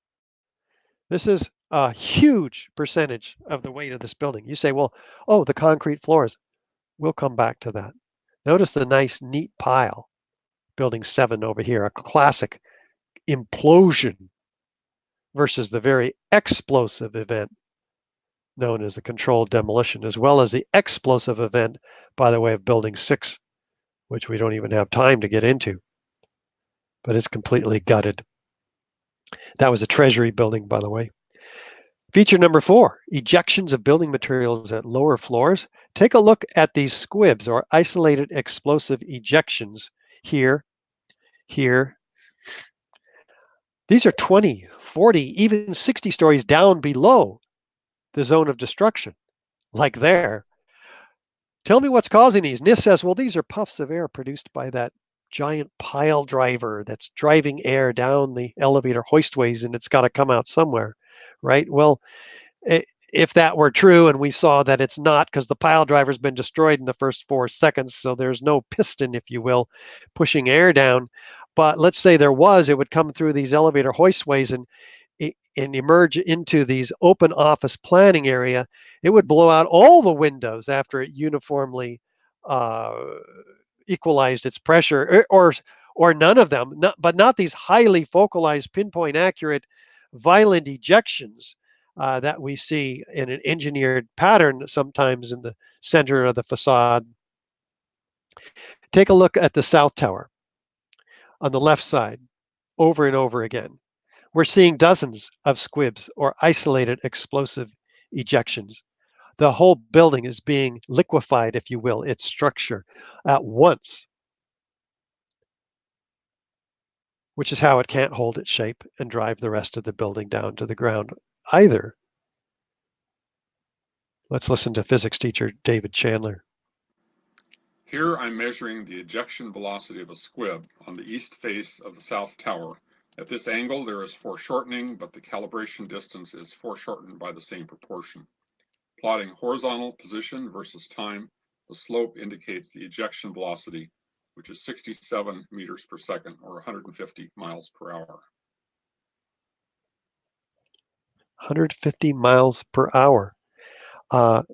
This is a huge percentage of the weight of this building. You say, well, oh, the concrete floors. We'll come back to that. Notice the nice, neat pile. Building 7 over here, a classic implosion versus the very explosive event known as the controlled demolition, as well as the explosive event, by the way, of Building 6, which we don't even have time to get into, but it's completely gutted. That was a Treasury building, by the way. Feature number 4, ejections of building materials at lower floors. Take a look at these squibs or isolated explosive ejections here, here. These are 20, 40, even 60 stories down below the zone of destruction, like there. Tell me what's causing these. NIST says, well, these are puffs of air produced by that giant pile driver that's driving air down the elevator hoistways, and it's got to come out somewhere, right? Well, if that were true, and we saw that it's not because the pile driver's been destroyed in the first 4 seconds, so there's no piston, if you will, pushing air down. But let's say there was, it would come through these elevator hoistways and emerge into these open office planning area. It would blow out all the windows after it uniformly equalized its pressure, or none of them, but not these highly focalized, pinpoint accurate, violent ejections that we see in an engineered pattern sometimes in the center of the facade. Take a look at the South Tower on the left side over and over again. We're seeing dozens of squibs or isolated explosive ejections. The whole building is being liquefied, if you will, its structure at once. which is how it can't hold its shape and drive the rest of the building down to the ground either. Let's listen to physics teacher David Chandler. Here I'm measuring the ejection velocity of a squib on the east face of the south tower. At this angle, there is foreshortening, but the calibration distance is foreshortened by the same proportion. Plotting horizontal position versus time, the slope indicates the ejection velocity, which is 67 meters per second, or 150 miles per hour. 150 miles per hour.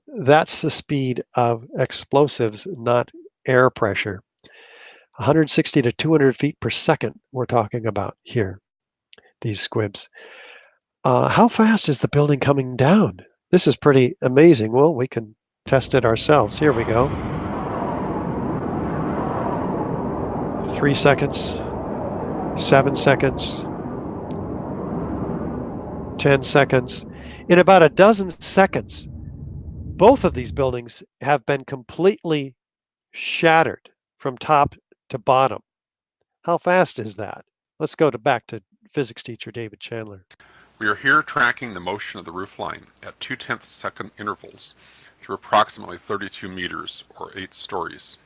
That's the speed of explosives, not air pressure. 160 to 200 feet per second we're talking about here, these squibs. How fast is the building coming down? This is pretty amazing. Well, we can test it ourselves. Here we go. 3 seconds, 7 seconds, 10 seconds. In about a dozen seconds, both of these buildings have been completely shattered from top to bottom. How fast is that? Let's go back to physics teacher David Chandler. We are here tracking the motion of the roofline at 0.2 second intervals through approximately 32 meters, or 8 stories.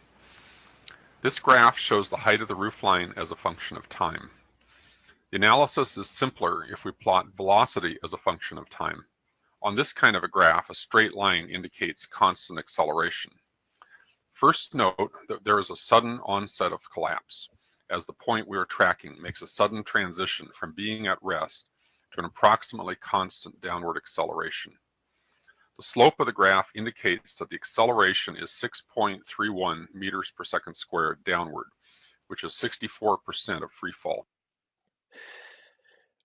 This graph shows the height of the roofline as a function of time. The analysis is simpler if we plot velocity as a function of time. On this kind of a graph, a straight line indicates constant acceleration. First note that there is a sudden onset of collapse, as the point we are tracking makes a sudden transition from being at rest to an approximately constant downward acceleration. The slope of the graph indicates that the acceleration is 6.31 meters per second squared downward, which is 64% of free fall.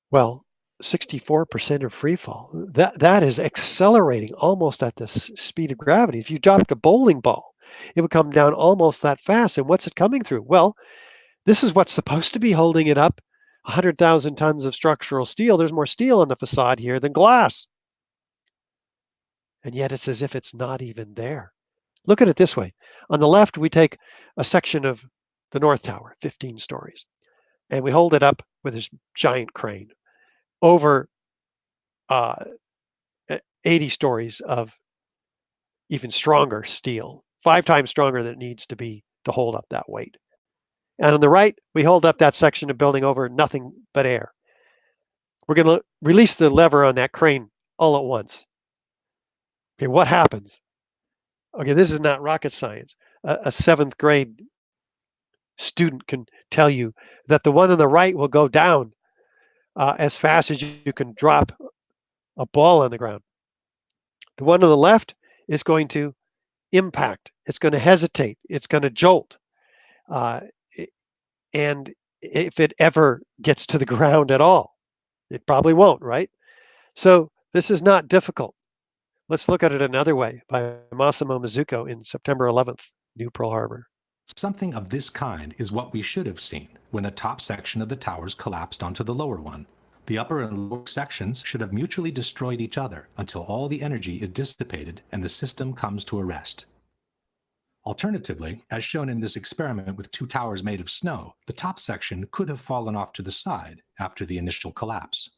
Well, 64% of free fall. That is accelerating almost at the speed of gravity. If you dropped a bowling ball, it would come down almost that fast. And what's it coming through? Well, this is what's supposed to be holding it up. 100,000 tons of structural steel. There's more steel on the facade here than glass. And yet it's as if it's not even there. Look at it this way. On the left, we take a section of the North Tower, 15 stories, and we hold it up with this giant crane over 80 stories of even stronger steel, 5 times stronger than it needs to be to hold up that weight. And on the right, we hold up that section of building over nothing but air. We're going to release the lever on that crane all at once. Okay, what happens? Okay, this is not rocket science. A 7th grade student can tell you that the one on the right will go down as fast as you can drop a ball on the ground. The one on the left is going to impact. It's going to hesitate. It's going to jolt. And if it ever gets to the ground at all, it probably won't, right? So this is not difficult. Let's look at it another way by Massimo Mizuko in September 11th, New Pearl Harbor. Something of this kind is what we should have seen when the top section of the towers collapsed onto the lower one. The upper and lower sections should have mutually destroyed each other until all the energy is dissipated and the system comes to a rest. Alternatively, as shown in this experiment with 2 towers made of snow, the top section could have fallen off to the side after the initial collapse.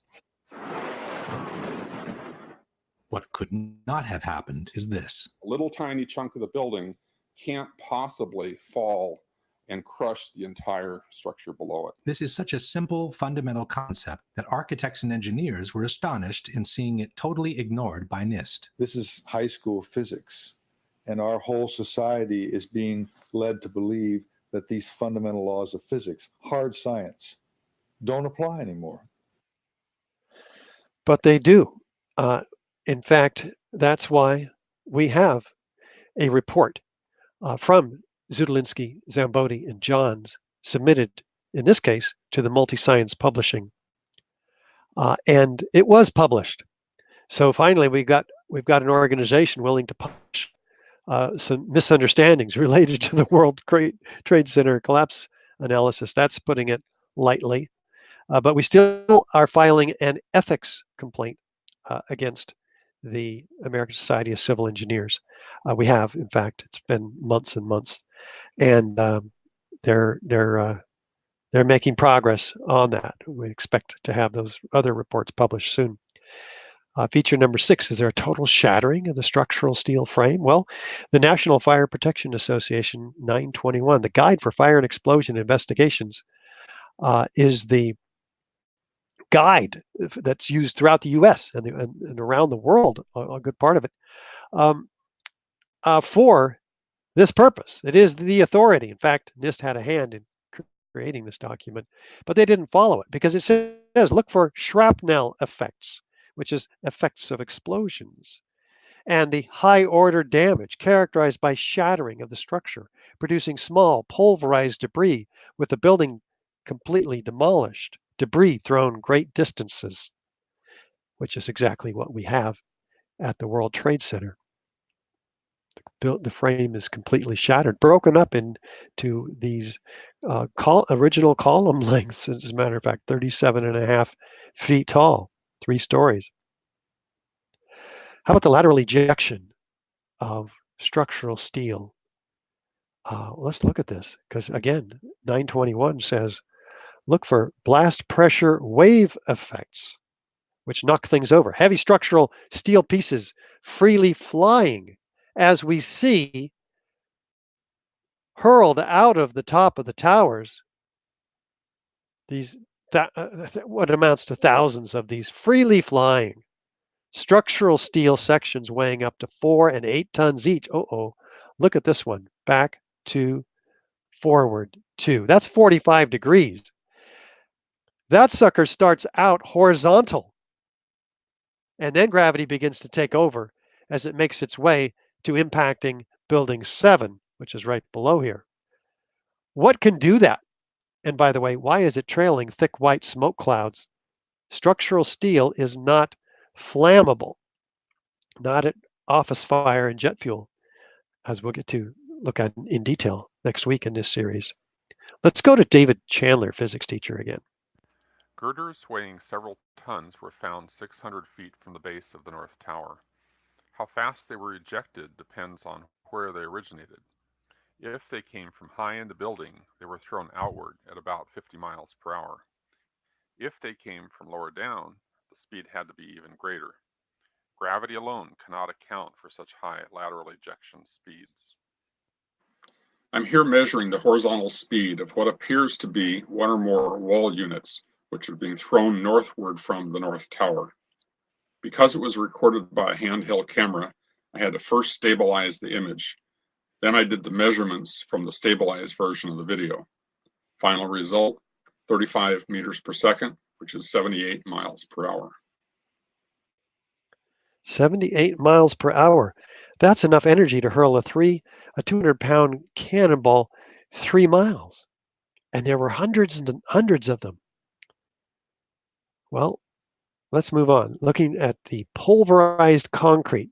What could not have happened is this. A little tiny chunk of the building can't possibly fall and crush the entire structure below it. This is such a simple, fundamental concept that architects and engineers were astonished in seeing it totally ignored by NIST. This is high school physics, and our whole society is being led to believe that these fundamental laws of physics, hard science, don't apply anymore. But they do. In fact, that's why we have a report from Zudolinski, Zambodi, and Johns submitted, in this case, to the Multi-Science Publishing. And it was published. So finally, we've got an organization willing to publish some misunderstandings related to the World Trade Center collapse analysis. That's putting it lightly. But we still are filing an ethics complaint against the American Society of Civil Engineers. We have, in fact, it's been months and months, and they're they're making progress on that. We expect to have those other reports published soon. Feature number 6, is there a total shattering of the structural steel frame? Well, the National Fire Protection Association 921, the Guide for Fire and Explosion Investigations, is the guide that's used throughout the U.S. and around the world, a good part of it, for this purpose. It is the authority. In fact, NIST had a hand in creating this document, but they didn't follow it because it says look for shrapnel effects, which is effects of explosions, and the high order damage characterized by shattering of the structure, producing small pulverized debris with the building completely demolished, debris thrown great distances, which is exactly what we have at the World Trade Center. The frame is completely shattered, broken up into these original column lengths, as a matter of fact, 37.5 feet tall, 3 stories. How about the lateral ejection of structural steel? Let's look at this, because again, 921 says, look for blast pressure wave effects, which knock things over. Heavy structural steel pieces freely flying, as we see hurled out of the top of the towers. These what amounts to thousands of these freely flying structural steel sections weighing up to 4 and 8 tons each. Look at this one. Back, 2, forward, 2. That's 45 degrees. That sucker starts out horizontal, and then gravity begins to take over as it makes its way to impacting building 7, which is right below here. What can do that? And by the way, why is it trailing thick white smoke clouds? Structural steel is not flammable, not at office fire and jet fuel, as we'll get to look at in detail next week in this series. Let's go to David Chandler, physics teacher again. Girders weighing several tons were found 600 feet from the base of the North Tower. How fast they were ejected depends on where they originated. If they came from high in the building, they were thrown outward at about 50 miles per hour. If they came from lower down, the speed had to be even greater. Gravity alone cannot account for such high lateral ejection speeds. I'm here measuring the horizontal speed of what appears to be one or more wall units, which are being thrown northward from the North Tower. Because it was recorded by a handheld camera, I had to first stabilize the image. Then I did the measurements from the stabilized version of the video. Final result, 35 meters per second, which is 78 miles per hour. 78 miles per hour. That's enough energy to hurl a 200-pound cannonball 3 miles. And there were hundreds and hundreds of them. Well, let's move on. Looking at the pulverized concrete.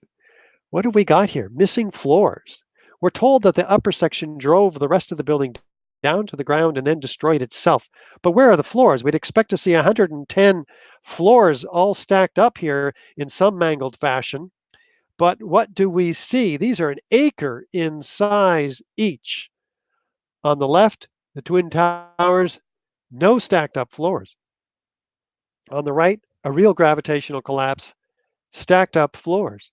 What have we got here? Missing floors. We're told that the upper section drove the rest of the building down to the ground and then destroyed itself. But where are the floors? We'd expect to see 110 floors all stacked up here in some mangled fashion. But what do we see? These are an acre in size each. On the left, the Twin Towers, no stacked up floors. On the right, a real gravitational collapse, stacked up floors.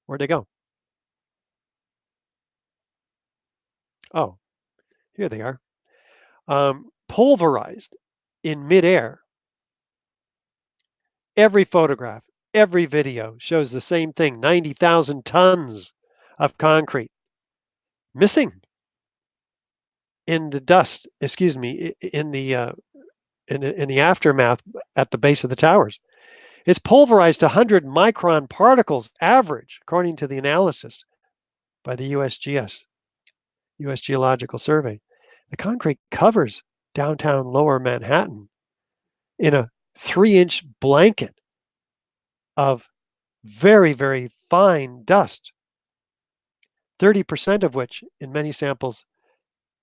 Where'd they go? Oh, here they are. Pulverized in midair. Every photograph, every video shows the same thing. 90,000 tons of concrete missing in the dust, in the aftermath at the base of the towers. It's pulverized to 100 micron particles average, according to the analysis by the USGS, US Geological Survey. The concrete covers downtown Lower Manhattan in a 3-inch blanket of very, very fine dust, 30% of which in many samples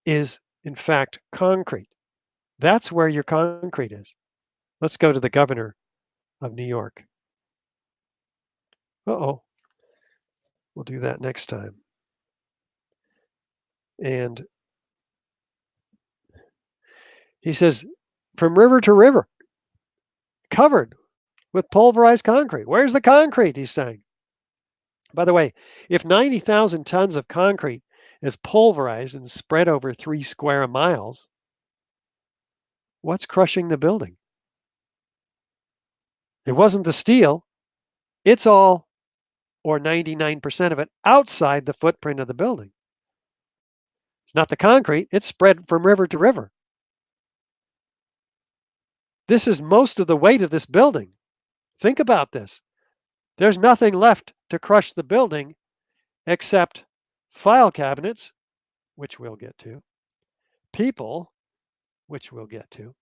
is in fact concrete. That's where your concrete is. Let's go to the governor of New York. We'll do that next time. And He says, from river to river, covered with pulverized concrete. Where's the concrete? He's saying. By the way, if 90,000 tons of concrete is pulverized and spread over 3 square miles, what's crushing the building? It wasn't the steel. It's all, or 99% of it, outside the footprint of the building. It's not the concrete. It's spread from river to river. This is most of the weight of this building. Think about this. There's nothing left to crush the building except file cabinets, which we'll get to, people, which we'll get to,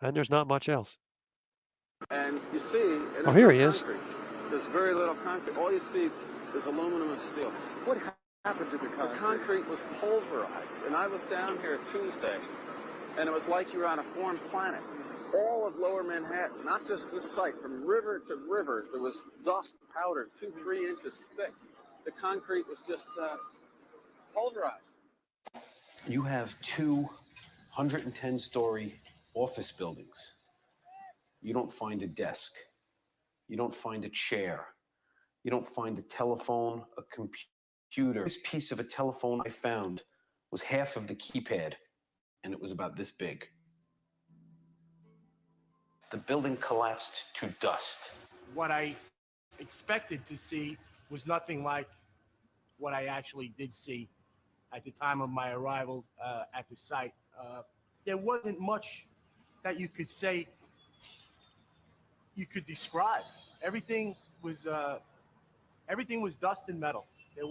and there's not much else. And you see, Oh, there's here no he is. concrete. There's very little concrete. All you see is aluminum and steel. What happened to the concrete? The concrete was pulverized. And I was down here Tuesday, and it was like you were on a foreign planet. All of lower Manhattan, not just this site, from river to river, there was dust powder 2-3 inches thick. The concrete was just pulverized. You have 210-story office buildings. You don't find a desk. You don't find a chair. You don't find a telephone, a computer. This piece of a telephone I found was half of the keypad, and it was about this big. The building collapsed to dust. What I expected to see was nothing like what I actually did see at the time of my arrival at the site. There wasn't much that you could say, you could describe. Everything was dust and metal. There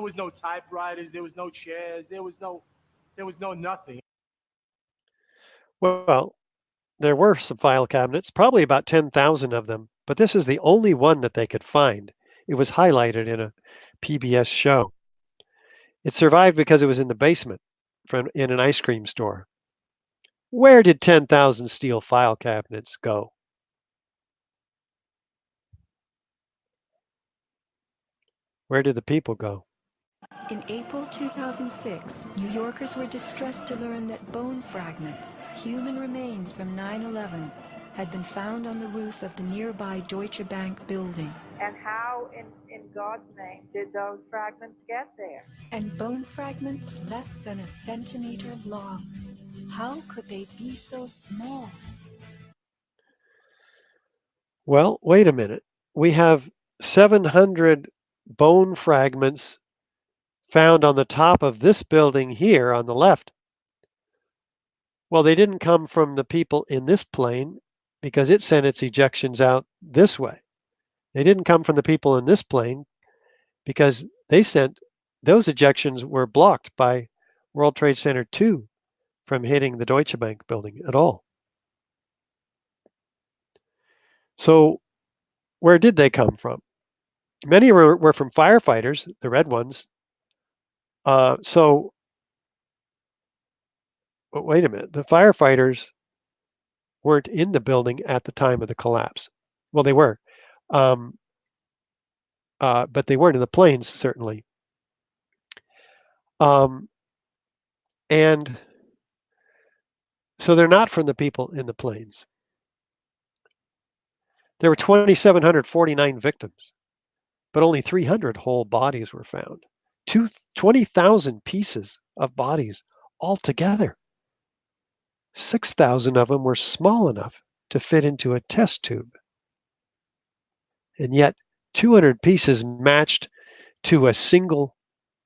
was no typewriters, there was no chairs, there was no nothing. Well, there were some file cabinets, probably about 10,000 of them, but this is the only one that they could find. It was highlighted in a PBS show. It survived because it was in the basement in an ice cream store. Where did 10,000 steel file cabinets go? Where did the people go? In April 2006, New Yorkers were distressed to learn that bone fragments, human remains from 9/11, had been found on the roof of the nearby Deutsche Bank building. And how, in God's name, did those fragments get there? And bone fragments less than a centimeter long. How could they be so small? Well, wait a minute. We have 700 bone fragments found on the top of this building here on the left. Well, they didn't come from the people in this plane because it sent its ejections out this way. They didn't come from the people in this plane because those ejections were blocked by World Trade Center 2 from hitting the Deutsche Bank building at all. So where did they come from? Many were from firefighters, the red ones. So wait a minute. The firefighters weren't in the building at the time of the collapse. Well, they were, but they weren't in the planes, certainly. And so they're not from the people in the planes. There were 2,749 victims, but only 300 whole bodies were found. 20,000 pieces of bodies altogether. 6,000 of them were small enough to fit into a test tube. And yet 200 pieces matched to a single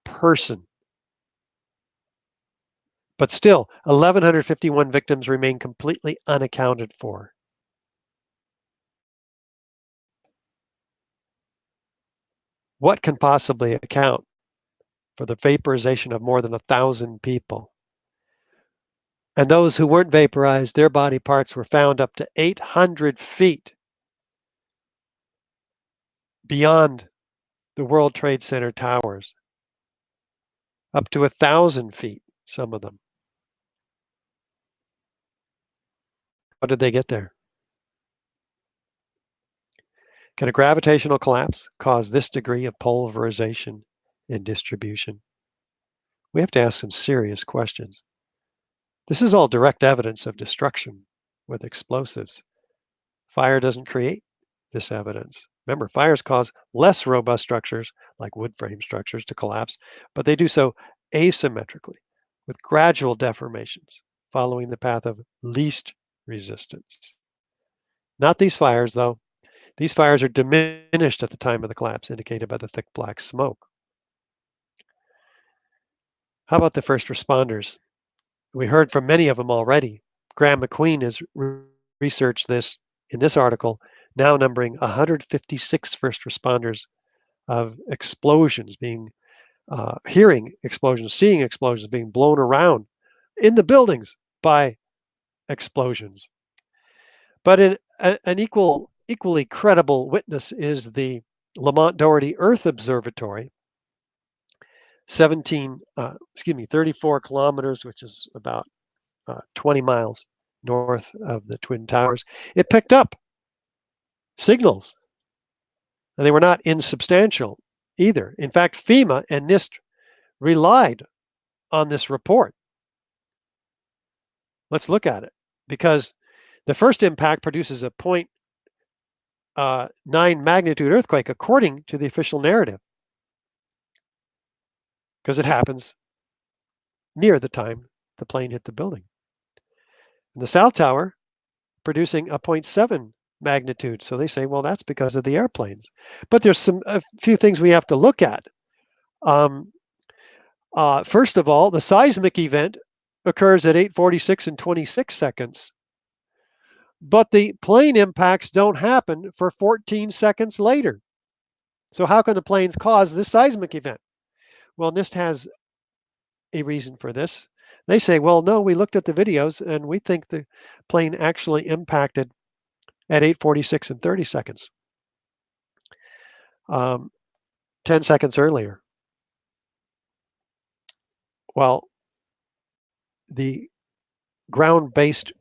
person. But still, 1,151 victims remain completely unaccounted for. What can possibly account for the vaporization of more than 1,000 people? And those who weren't vaporized, their body parts were found up to 800 feet beyond the World Trade Center towers, up to 1,000 feet, some of them. How did they get there? Can a gravitational collapse cause this degree of pulverization and distribution? We have to ask some serious questions. This is all direct evidence of destruction with explosives. Fire doesn't create this evidence. Remember, fires cause less robust structures, like wood frame structures, to collapse, but they do so asymmetrically, with gradual deformations, following the path of least resistance. Not these fires, though. These fires are diminished at the time of the collapse, indicated by the thick black smoke. How about the first responders? We heard from many of them already. Graham McQueen has researched this in this article, now numbering 156 first responders of explosions hearing explosions, seeing explosions, being blown around in the buildings by explosions. But an equally credible witness is the Lamont Doherty Earth Observatory, 34 kilometers, which is about 20 miles north of the Twin Towers. It picked up signals, and they were not insubstantial either. In fact, FEMA and NIST relied on this report. Let's look at it, because the first impact produces a 0.9 magnitude earthquake, according to the official narrative, because it happens near the time the plane hit the building. And the South Tower producing a 0.7 magnitude. So they say, well, that's because of the airplanes. But there's a few things we have to look at. First of all, the seismic event occurs at 8:46 and 26 seconds, but the plane impacts don't happen for 14 seconds later. So how can the planes cause this seismic event? Well, NIST has a reason for this. They say, well, no, we looked at the videos and we think the plane actually impacted at 8:46 and 30 seconds, 10 seconds earlier. Well, the ground-based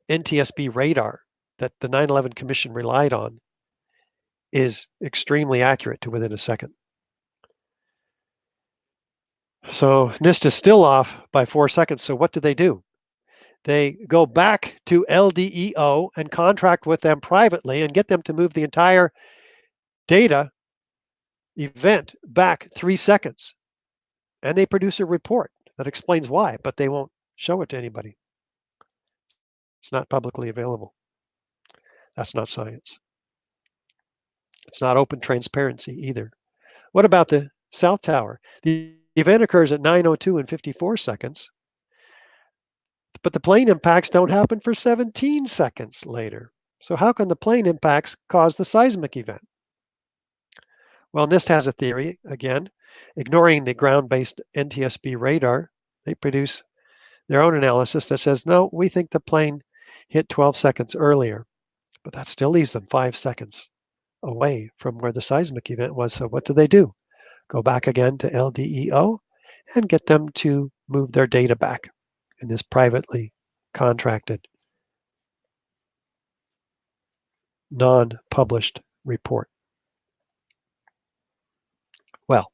NTSB radar that the 9/11 Commission relied on is extremely accurate to within a second. So NIST is still off by 4 seconds. So what do? They go back to LDEO and contract with them privately and get them to move the entire data event back 3 seconds. And they produce a report that explains why, but they won't show it to anybody. It's not publicly available. That's not science. It's not open transparency either. What about the South Tower? The event occurs at 9:02 and 54 seconds, but the plane impacts don't happen for 17 seconds later. So how can the plane impacts cause the seismic event? Well, NIST has a theory, again, ignoring the ground-based NTSB radar. They produce their own analysis that says, no, we think the plane hit 12 seconds earlier, but that still leaves them 5 seconds away from where the seismic event was. So what do? Go back again to LDEO and get them to move their data back in this privately contracted, non-published report. Well,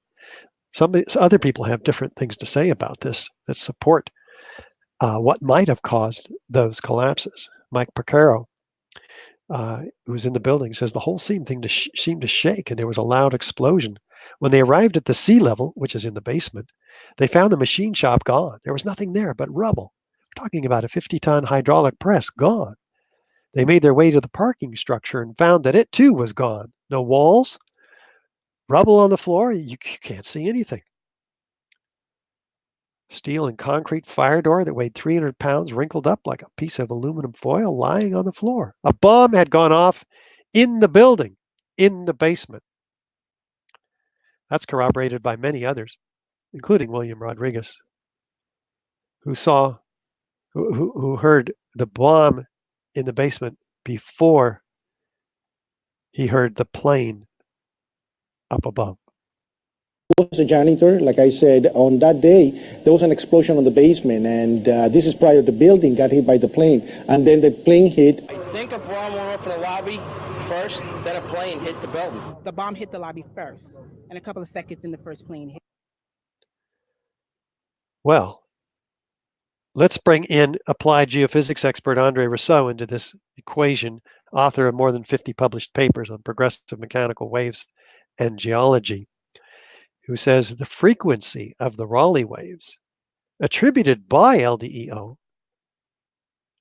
some other people have different things to say about this that support what might have caused those collapses. Mike Porcaro, who was in the building, says the whole seemed to shake, and there was a loud explosion. When they arrived at the sea level, which is in the basement, they found the machine shop gone. There was nothing there but rubble. We're talking about a 50-ton hydraulic press gone. They made their way to the parking structure and found that it too was gone. No walls, rubble on the floor. You can't see anything. Steel and concrete fire door that weighed 300 pounds, wrinkled up like a piece of aluminum foil, lying on the floor. A bomb had gone off in the building, in the basement. That's corroborated by many others, including William Rodriguez, who heard the bomb in the basement before he heard the plane up above. I was a janitor. Like I said, on that day, there was an explosion on the basement, and this is prior to the building got hit by the plane, and then the plane hit. I think a bomb went off in the lobby first, then a plane hit the building. The bomb hit the lobby first, and a couple of seconds in the first plane hit. Well, let's bring in applied geophysics expert Andre Rousseau into this equation, author of more than 50 published papers on progressive mechanical waves and geology, who says the frequency of the Raleigh waves attributed by LDEO,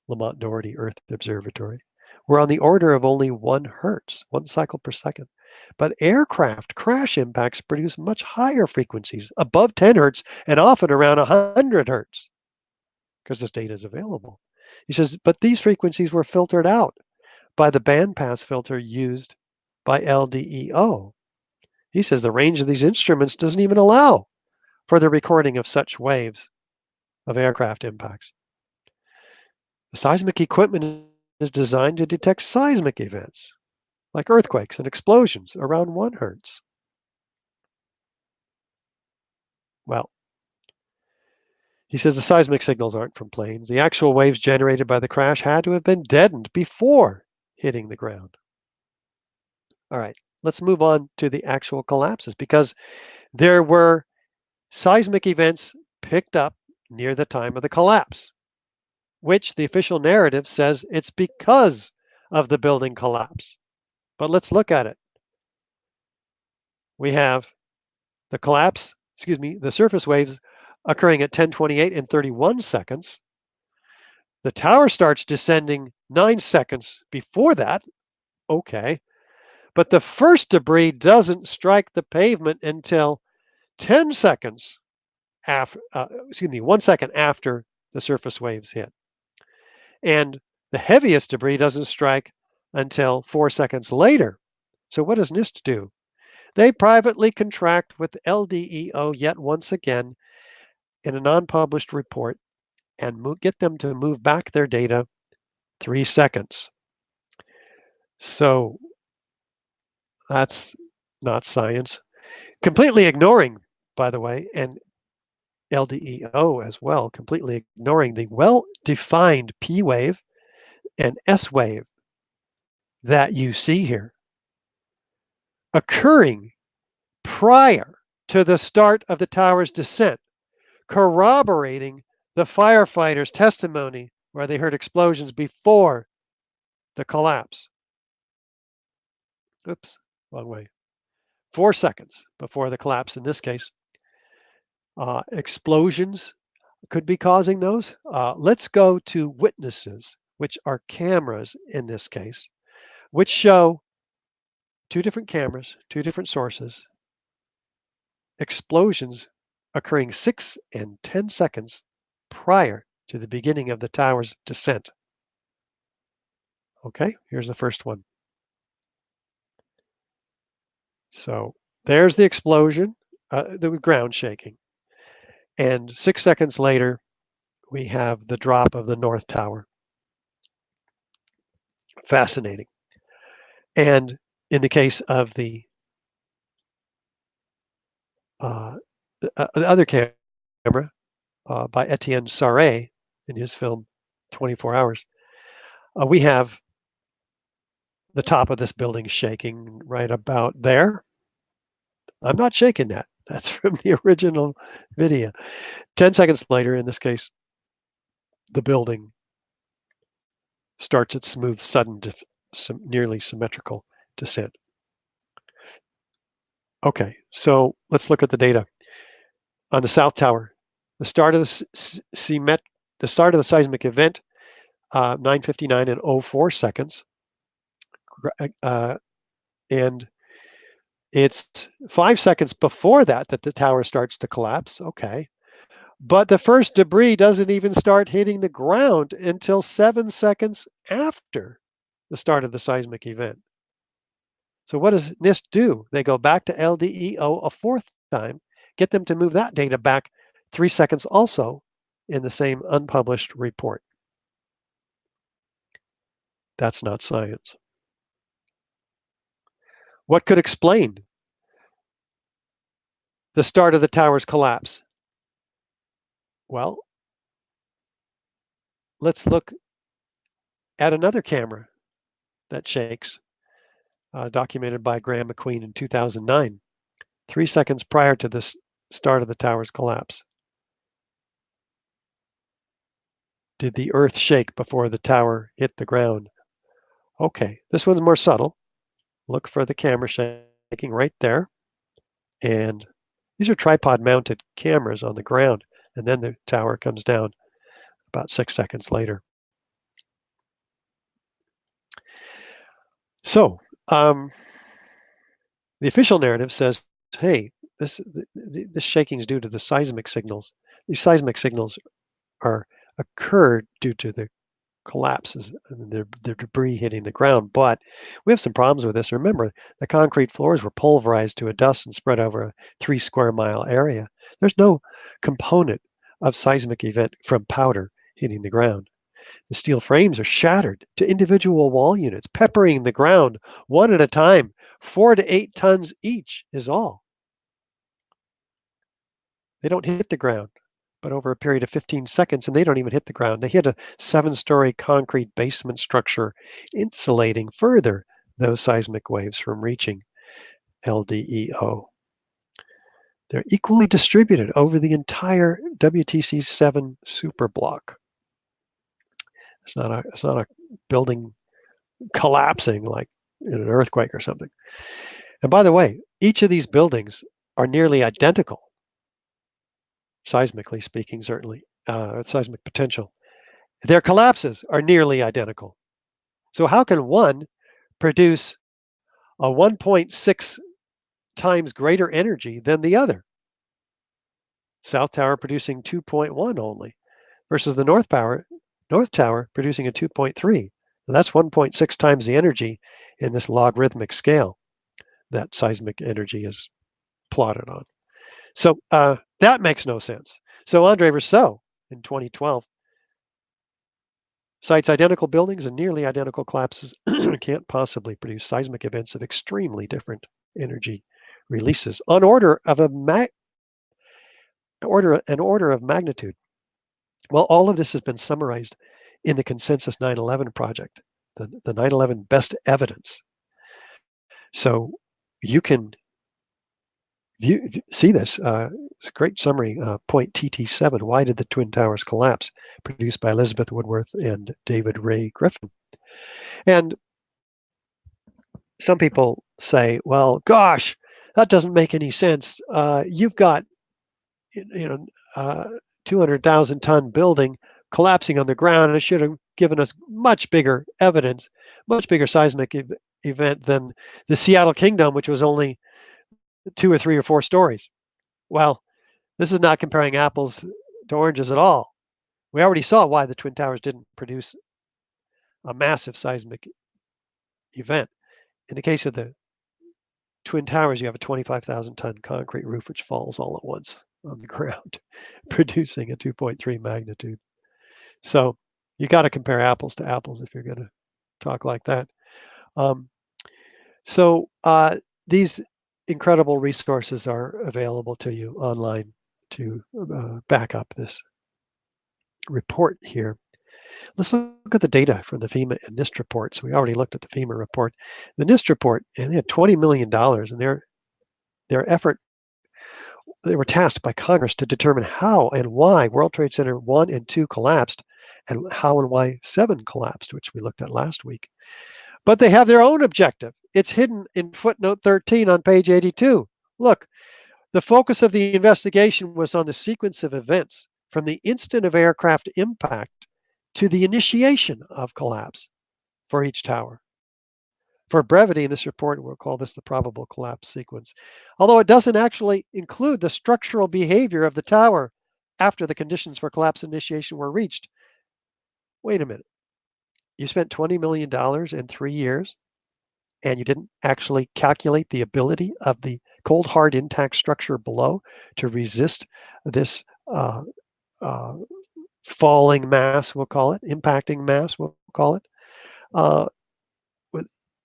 Lamont Doherty Earth Observatory, were on the order of only 1 hertz, 1 cycle per second. But aircraft crash impacts produce much higher frequencies, above 10 hertz and often around 100 hertz, because this data is available. He says, but these frequencies were filtered out by the bandpass filter used by LDEO. He says the range of these instruments doesn't even allow for the recording of such waves of aircraft impacts. The seismic equipment is designed to detect seismic events like earthquakes and explosions around 1 hertz. Well, he says the seismic signals aren't from planes. The actual waves generated by the crash had to have been deadened before hitting the ground. All right, let's move on to the actual collapses because there were seismic events picked up near the time of the collapse, which the official narrative says it's because of the building collapse. But let's look at it. We have the collapse, the surface waves occurring at 10:28 and 31 seconds. The tower starts descending 9 seconds before that. Okay. But the first debris doesn't strike the pavement until 10 seconds after, 1 second after the surface waves hit. And the heaviest debris doesn't strike until 4 seconds later. So what does NIST do? They privately contract with LDEO yet once again in a non-published report and get them to move back their data 3 seconds. So that's not science. Completely ignoring, by the way, and LDEO as well, completely ignoring the well-defined P wave and S wave that you see here occurring prior to the start of the tower's descent, corroborating the firefighters' testimony where they heard explosions before the collapse. Oops, wrong way. 4 seconds before the collapse in this case. Explosions could be causing those. Let's go to witnesses, which are cameras in this case, which show 2 different cameras, 2 different sources, explosions occurring 6 and 10 seconds prior to the beginning of the tower's descent. Okay, here's the first one. So there's the explosion, the ground shaking. And 6 seconds later, we have the drop of the North Tower. Fascinating. And in the case of the other camera by Etienne Sarre in his film 24 Hours, we have the top of this building shaking right about there. I'm not shaking that. That's from the original video. 10 seconds later, in this case, the building starts its smooth, sudden, nearly symmetrical descent. Okay, so let's look at the data. On the South Tower, the start of the start of the seismic event, 9:59 and 04 seconds, and it's 5 seconds before that the tower starts to collapse. Okay, but the first debris doesn't even start hitting the ground until 7 seconds after the start of the seismic event. So what does NIST do? They go back to LDEO a 4th time, get them to move that data back 3 seconds also in the same unpublished report. That's not science. What could explain the start of the tower's collapse? Well, let's look at another camera that shakes, documented by Graham McQueen in 2009, 3 seconds prior to the start of the tower's collapse. did the earth shake before the tower hit the ground? Okay, this one's more subtle. Look for the camera shaking right there. And these are tripod mounted cameras on the ground. And then the tower comes down about 6 seconds later. So the official narrative says, hey, this shaking is due to the seismic signals. These seismic signals are occurred due to the collapses and the debris hitting the ground. But we have some problems with this. Remember, the concrete floors were pulverized to a dust and spread over a 3 square mile area. There's no component of seismic event from powder hitting the ground. The steel frames are shattered to individual wall units, peppering the ground one at a time. 4 to 8 tons each is all. They don't hit the ground, but over a period of 15 seconds, and they don't even hit the ground. They hit a 7-story concrete basement structure, insulating further those seismic waves from reaching LDEO. They're equally distributed over the entire WTC 7 superblock. It's not a building collapsing like in an earthquake or something. And by the way, each of these buildings are nearly identical, seismically speaking, certainly, seismic potential. Their collapses are nearly identical. So how can one produce a 1.6 times greater energy than the other? South Tower producing 2.1 only versus the North Tower producing a 2.3. That's 1.6 times the energy in this logarithmic scale that seismic energy is plotted on. So that makes no sense. So Andre Rousseau in 2012 cites identical buildings and nearly identical collapses can't possibly produce seismic events of extremely different energy releases on order of an order of magnitude. Well, all of this has been summarized in the Consensus 9/11 project, the 9/11 best evidence. So you can see this. Great summary, point TT7. Why did the Twin Towers collapse? Produced by Elizabeth Woodworth and David Ray Griffin. And some people say, well, gosh, that doesn't make any sense. You've got, 200,000 ton building collapsing on the ground, and it should have given us much bigger evidence, much bigger seismic event than the Seattle Kingdom, which was only 2 or 3 or 4 stories. Well, this is not comparing apples to oranges at all. We already saw why the Twin Towers didn't produce a massive seismic event. In the case of the Twin Towers, you have a 25,000 ton concrete roof which falls all at once on the ground, producing a 2.3 magnitude. So you got to compare apples to apples if you're going to talk like that. So these incredible resources are available to you online to back up this report here. Let's look at the data from the FEMA and NIST reports. We already looked at the FEMA report. The NIST report, and they had $20 million, and their effort, they were tasked by Congress to determine how and why World Trade Center 1 and 2 collapsed, and how and why 7 collapsed, which we looked at last week. But they have their own objective. It's hidden in footnote 13 on page 82. Look, the focus of the investigation was on the sequence of events from the instant of aircraft impact to the initiation of collapse for each tower. For brevity in this report, we'll call this the probable collapse sequence, although it doesn't actually include the structural behavior of the tower after the conditions for collapse initiation were reached. Wait a minute. You spent $20 million in 3 years, and you didn't actually calculate the ability of the cold, hard, intact structure below to resist this falling mass, we'll call it, impacting mass, we'll call it.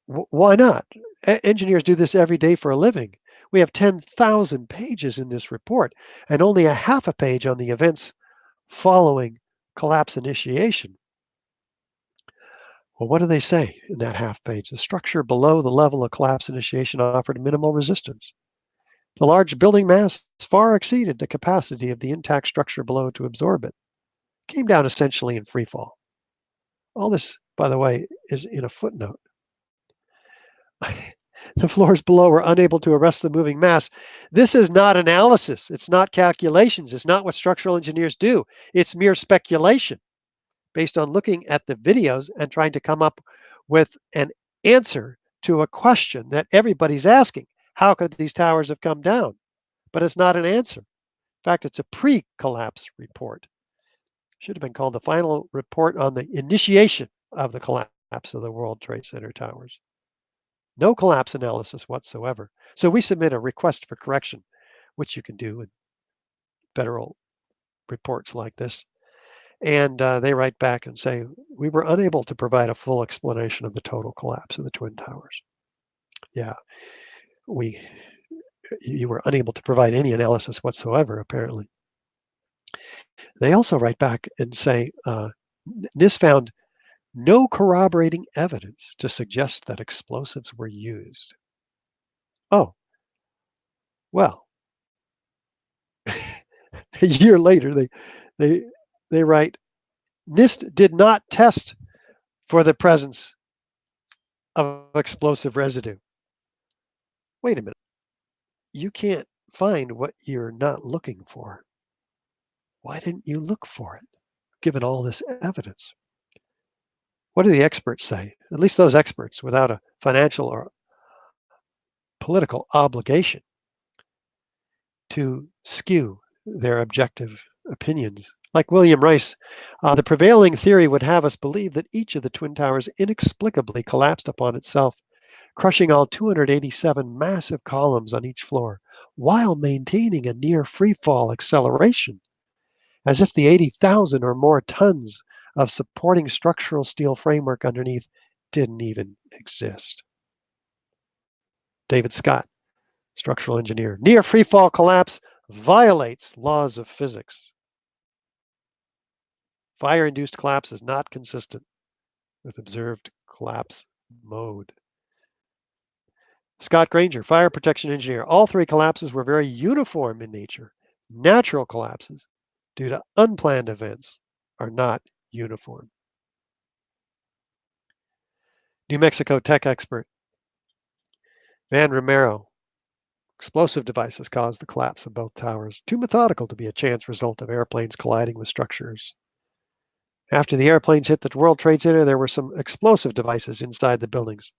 Why not? Engineers do this every day for a living. We have 10,000 pages in this report, and only a half a page on the events following collapse initiation. Well, what do they say in that half page? The structure below the level of collapse initiation offered minimal resistance. The large building mass far exceeded the capacity of the intact structure below to absorb it. came down essentially in free fall. All this, by the way, is in a footnote. The floors below were unable to arrest the moving mass. This is not analysis. It's not calculations. It's not what structural engineers do. It's mere speculation based on looking at the videos and trying to come up with an answer to a question that everybody's asking. How could these towers have come down? But it's not an answer. In fact, it's a pre-collapse report. Should have been called the final report on the initiation of the collapse of the World Trade Center towers. No collapse analysis whatsoever. So we submit a request for correction, which you can do in federal reports like this. And they write back and say, we were unable to provide a full explanation of the total collapse of the Twin Towers. Yeah, you were unable to provide any analysis whatsoever, apparently. They also write back and say, NIST found no corroborating evidence to suggest that explosives were used. Oh, well, a year later, they write, NIST did not test for the presence of explosive residue. Wait a minute. You can't find what you're not looking for. Why didn't you look for it, given all this evidence? What do the experts say? At least those experts without a financial or political obligation to skew their objective opinions. Like William Rice, the prevailing theory would have us believe that each of the Twin Towers inexplicably collapsed upon itself, crushing all 287 massive columns on each floor, while maintaining a near free-fall acceleration, as if the 80,000 or more tons of supporting structural steel framework underneath didn't even exist. David Scott, structural engineer. Near free-fall collapse violates laws of physics. Fire-induced collapse is not consistent with observed collapse mode. Scott Granger, fire protection engineer. All three collapses were very uniform in nature. Natural collapses, due to unplanned events, are not uniform. New Mexico tech expert Van Romero. Explosive devices caused the collapse of both towers, too methodical to be a chance result of airplanes colliding with structures. After the airplanes hit the World Trade Center, there were some explosive devices inside the buildings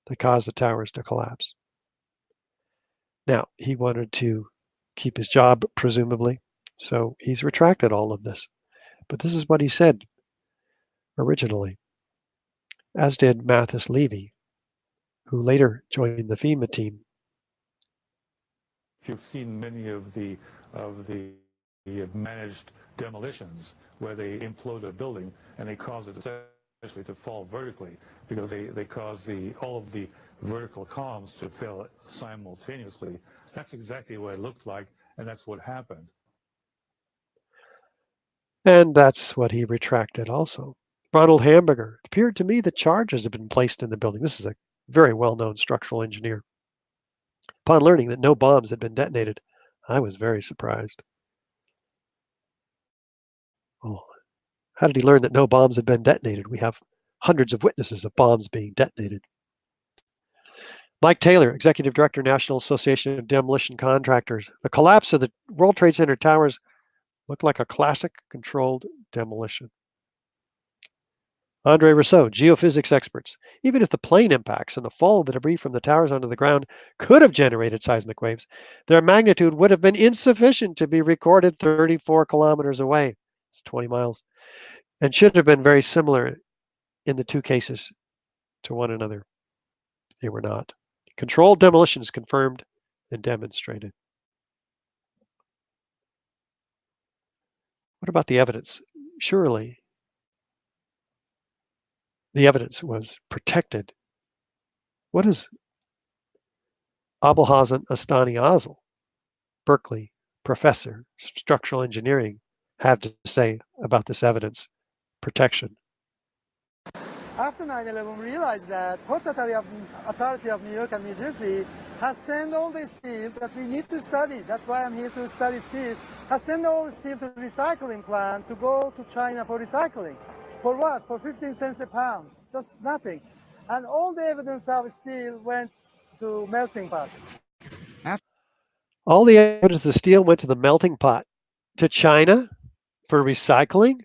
that caused the towers to collapse. Now, he wanted to keep his job, presumably, so he's retracted all of this. But this is what he said originally, as did Mathis Levy, who later joined the FEMA team. If you've seen many of the managed demolitions where they implode a building and they cause it essentially to fall vertically because they cause all of the vertical columns to fail simultaneously. That's exactly what it looked like, and that's what happened. And that's what he retracted also. Ronald Hamburger. It appeared to me that charges had been placed in the building. This is a very well-known structural engineer. Upon learning that no bombs had been detonated, I was very surprised. Oh, how did he learn that no bombs had been detonated? We have hundreds of witnesses of bombs being detonated. Mike Taylor, Executive Director, National Association of Demolition Contractors. The collapse of the World Trade Center towers looked like a classic controlled demolition. Andre Rousseau, geophysics experts. Even if the plane impacts and the fall of the debris from the towers onto the ground could have generated seismic waves, their magnitude would have been insufficient to be recorded 34 kilometers away. It's 20 miles. And should have been very similar in the two cases to one another. They were not. Controlled demolition is confirmed and demonstrated. What about the evidence? Surely the evidence was protected. What does Abulhassan Astani Azal, Berkeley professor, structural engineering, have to say about this evidence protection? After 9/11, we realized that Port Authority of New York and New Jersey has sent all the steel that we need to study. That's why I'm here to study steel. Has sent all the steel to the recycling plant to go to China for recycling. For what? For 15 cents a pound. Just nothing. And all the evidence of steel went to melting pot. All the evidence of the steel went to the melting pot, to China for recycling,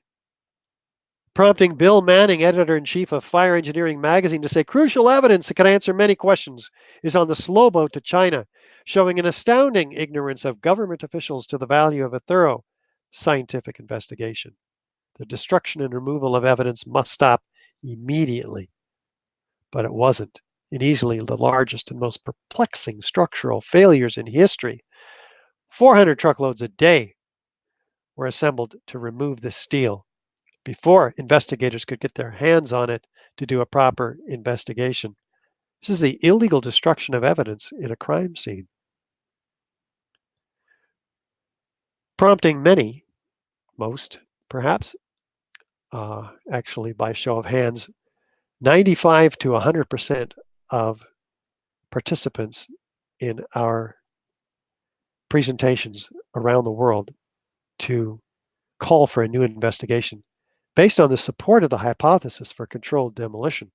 prompting Bill Manning, editor-in-chief of Fire Engineering magazine, to say crucial evidence that can answer many questions is on the slow boat to China, showing an astounding ignorance of government officials to the value of a thorough scientific investigation. The destruction and removal of evidence must stop immediately. But it wasn't. In easily the largest and most perplexing structural failures in history, 400 truckloads a day were assembled to remove the steel before investigators could get their hands on it to do a proper investigation. This is the illegal destruction of evidence in a crime scene, prompting many, most perhaps, actually by show of hands, 95 to 100% of participants in our presentations around the world to call for a new investigation based on the support of the hypothesis for controlled demolition.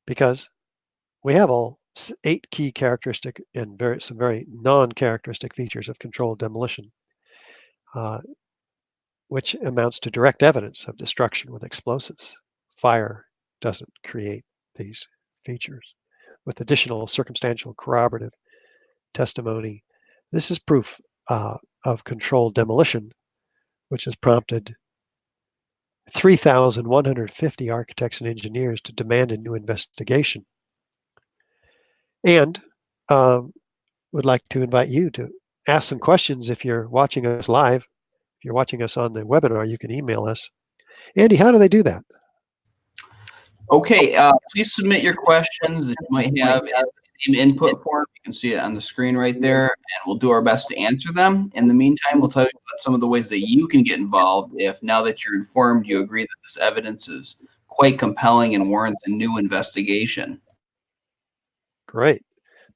Because we have all 8 key characteristic and some very non-characteristic features of controlled demolition, which amounts to direct evidence of destruction with explosives. Fire doesn't create these features. With additional circumstantial corroborative testimony, this is proof of controlled demolition, which has prompted 3,150 architects and engineers to demand a new investigation. And would like to invite you to ask some questions if you're watching us live. If you're watching us on the webinar, you can email us. Andy, how do they do that? Okay, please submit your questions that you might have in the same input form. You can see it on the screen right there, and we'll do our best to answer them. In the meantime, we'll tell you about some of the ways that you can get involved if, now that you're informed, you agree that this evidence is quite compelling and warrants a new investigation. Great.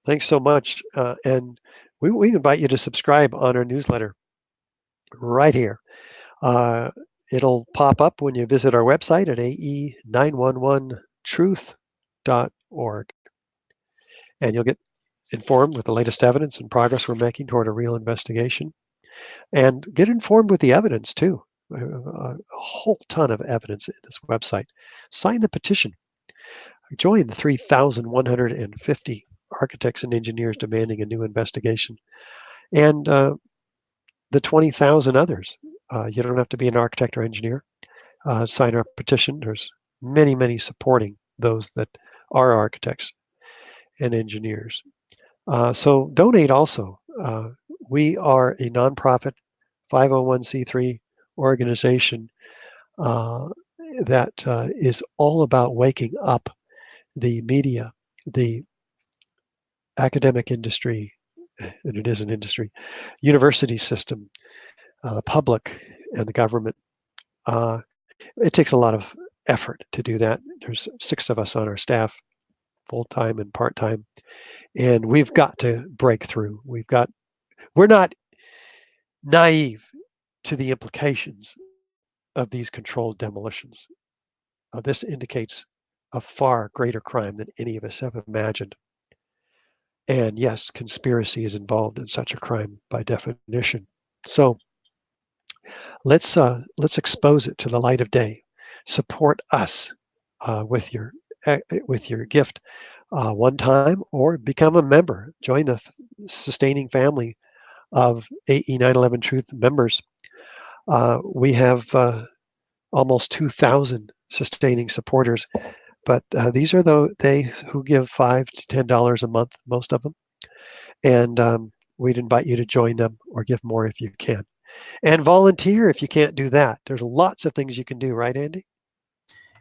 Thanks so much. And we invite you to subscribe on our newsletter right here. It'll pop up when you visit our website at ae911truth.org. And you'll get informed with the latest evidence and progress we're making toward a real investigation. And get informed with the evidence, too. A whole ton of evidence in this website. Sign the petition. Join the 3,150 architects and engineers demanding a new investigation. And the 20,000 others. You don't have to be an architect or engineer. Sign our petition. There's many, many supporting those that are architects and engineers. So donate also. We are a nonprofit 501c3 organization that is all about waking up the media, the academic industry, and it is an industry, university system, the public, and the government. It takes a lot of effort to do that. There's 6 of us on our staff, full-time and part-time, and we've got to break through. We're not naive to the implications of these controlled demolitions. This indicates a far greater crime than any of us have imagined. And yes, conspiracy is involved in such a crime by definition. So let's expose it to the light of day. Support us with your gift one time, or become a member. Join the sustaining family of AE 911 Truth members. We have almost 2,000 sustaining supporters, but these are they who give $5 to $10 a month, most of them. And we'd invite you to join them or give more if you can. And volunteer if you can't do that. There's lots of things you can do, right, Andy?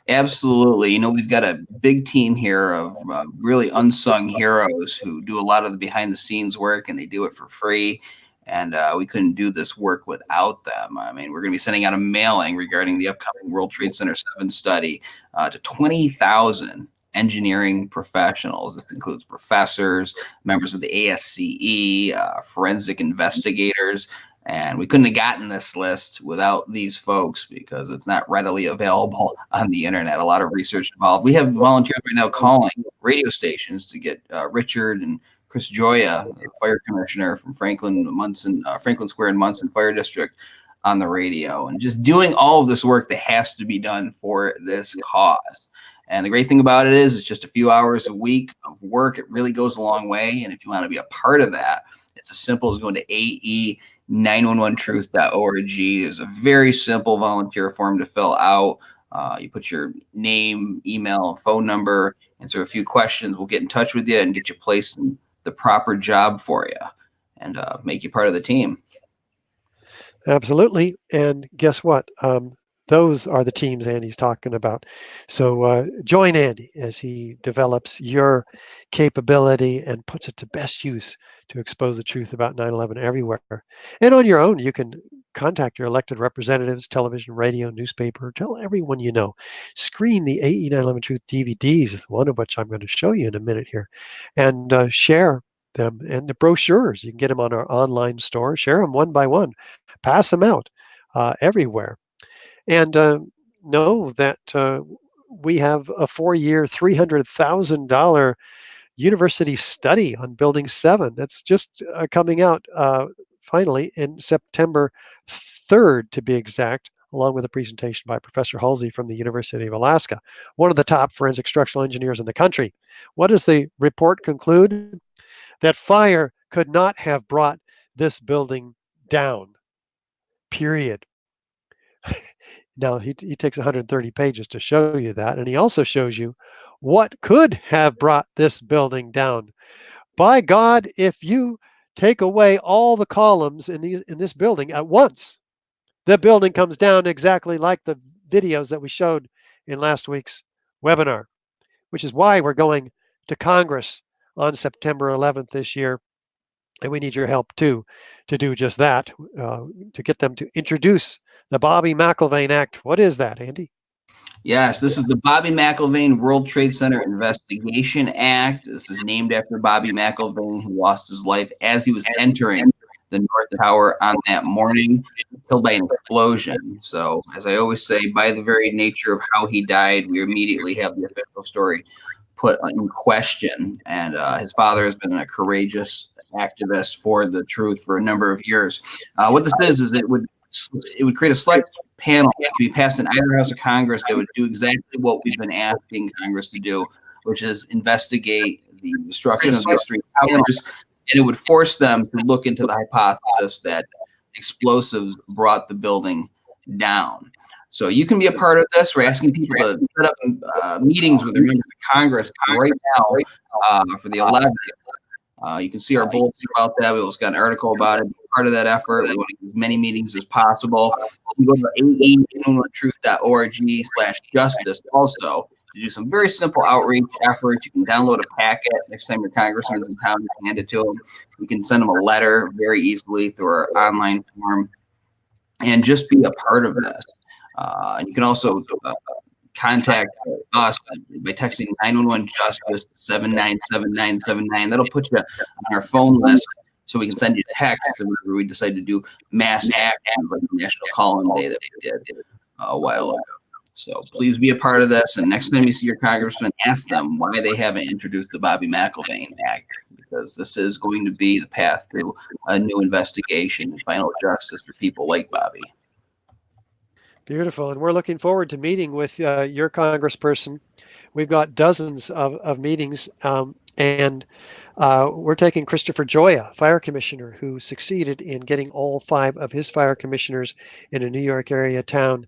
Absolutely. You know, we've got a big team here of really unsung heroes who do a lot of the behind the scenes work, and they do it for free. And we couldn't do this work without them. I mean, we're going to be sending out a mailing regarding the upcoming World Trade Center 7 study to 20,000 engineering professionals. This includes professors, members of the ASCE, forensic investigators, and we couldn't have gotten this list without these folks because it's not readily available on the internet. A lot of research involved. We have volunteers right now calling radio stations to get Richard and Chris Joya, the fire commissioner from Franklin Square and Munson Fire District, on the radio, and just doing all of this work that has to be done for this cause. And the great thing about it is it's just a few hours a week of work. It really goes a long way. And if you want to be a part of that, it's as simple as going to ae911truth.org. There's a very simple volunteer form to fill out. You put your name, email, phone number, answer a few questions. We'll get in touch with you and get you placed in the proper job for you and make you part of the team. Absolutely. And guess what? Those are the teams Andy's talking about. So join Andy as he develops your capability and puts it to best use to expose the truth about 9/11 everywhere. And on your own, you can contact your elected representatives, television, radio, newspaper, tell everyone you know. Screen the AE 9/11 Truth DVDs, one of which I'm going to show you in a minute here, and share them. And the brochures, you can get them on our online store. Share them one by one. Pass them out everywhere. And know that we have a 4-year, $300,000 university study on Building 7. That's just coming out finally in September 3rd, to be exact, along with a presentation by Professor Halsey from the University of Alaska, one of the top forensic structural engineers in the country. What does the report conclude? That fire could not have brought this building down, period. Now, he takes 130 pages to show you that, and he also shows you what could have brought this building down. By God, if you take away all the columns in this building at once, the building comes down exactly like the videos that we showed in last week's webinar, which is why we're going to Congress on September 11th this year. And we need your help too to do just that, to get them to introduce the Bobby McIlvaine Act. What is that, Andy? Yes, this is the Bobby McIlvaine World Trade Center Investigation Act. This is named after Bobby McIlvaine, who lost his life as he was entering the North Tower on that morning, killed by an explosion. So, as I always say, by the very nature of how he died, we immediately have the official story put in question. And his father has been a courageous activist for the truth for a number of years. What this is it would create a select panel that could be passed in either house of Congress that would do exactly what we've been asking Congress to do, which is investigate the destruction of these three towers, and it would force them to look into the hypothesis that explosives brought the building down. So you can be a part of this. We're asking people to set up meetings with their members of Congress right now for the 11th. You can see our bullets about that. We also got an article about it. Part of that effort, we want to get as many meetings as possible. You can go to ae911truth.org/justice also to do some very simple outreach efforts. You can download a packet next time your congressman's in town. You can hand it to them. You can send them a letter very easily through our online form and just be a part of this. And you can also contact us by texting 911-JUSTICE 797979. That'll put you on our phone list so we can send you texts whenever we decide to do mass actions like the National Call-In Day that we did a while ago. So please be a part of this. And next time you see your congressman, ask them why they haven't introduced the Bobby McIlvaine Act, because this is going to be the path to a new investigation and final justice for people like Bobby. Beautiful. And we're looking forward to meeting with your congressperson. We've got dozens of meetings, and we're taking Christopher Joya, fire commissioner, who succeeded in getting all 5 of his fire commissioners in a New York area town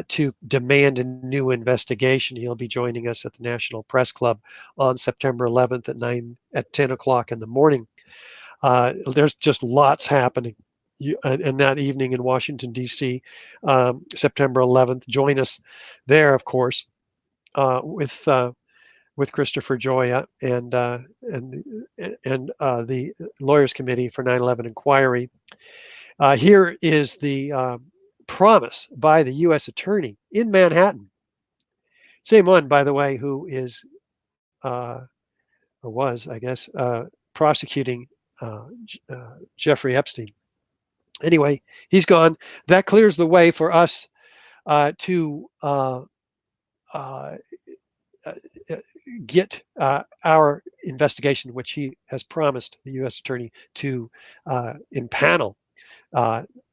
to demand a new investigation. He'll be joining us at the National Press Club on September 11th at 10 o'clock in the morning. There's just lots happening. And that evening in Washington, D.C., September 11th. Join us there, of course, with Christopher Joya and the Lawyers Committee for 9/11 Inquiry. Here is the promise by the U.S. Attorney in Manhattan. Same one, by the way, who is or was, I guess, prosecuting Jeffrey Epstein. Anyway, he's gone. That clears the way for us to get our investigation, which he has promised the U.S. Attorney to impanel.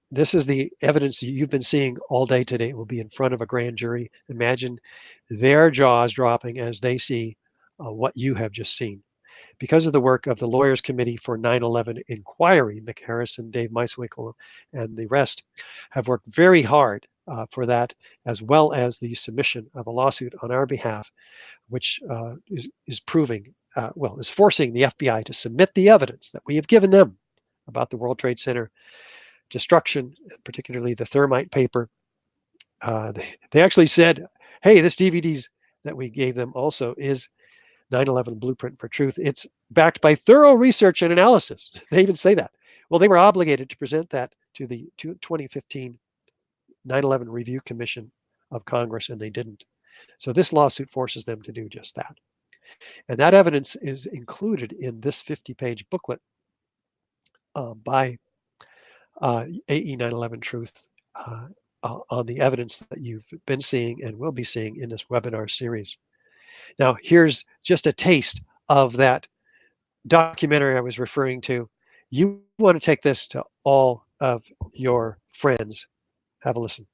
This is the evidence that you've been seeing all day today. It will be in front of a grand jury. Imagine their jaws dropping as they see what you have just seen. Because of the work of the Lawyers Committee for 9/11 Inquiry, Mick Harrison, Dave Meiswinkle, and the rest have worked very hard for that, as well as the submission of a lawsuit on our behalf, which is proving, is forcing the FBI to submit the evidence that we have given them about the World Trade Center destruction, particularly the thermite paper. They actually said, hey, this DVDs that we gave them also is 9/11 Blueprint for Truth. It's backed by thorough research and analysis. They even say that. Well, they were obligated to present that to the 2015 9/11 Review Commission of Congress, and they didn't. So this lawsuit forces them to do just that. And that evidence is included in this 50-page booklet by AE 9/11 Truth on the evidence that you've been seeing and will be seeing in this webinar series. Now, here's just a taste of that documentary I was referring to. You want to take this to all of your friends. Have a listen.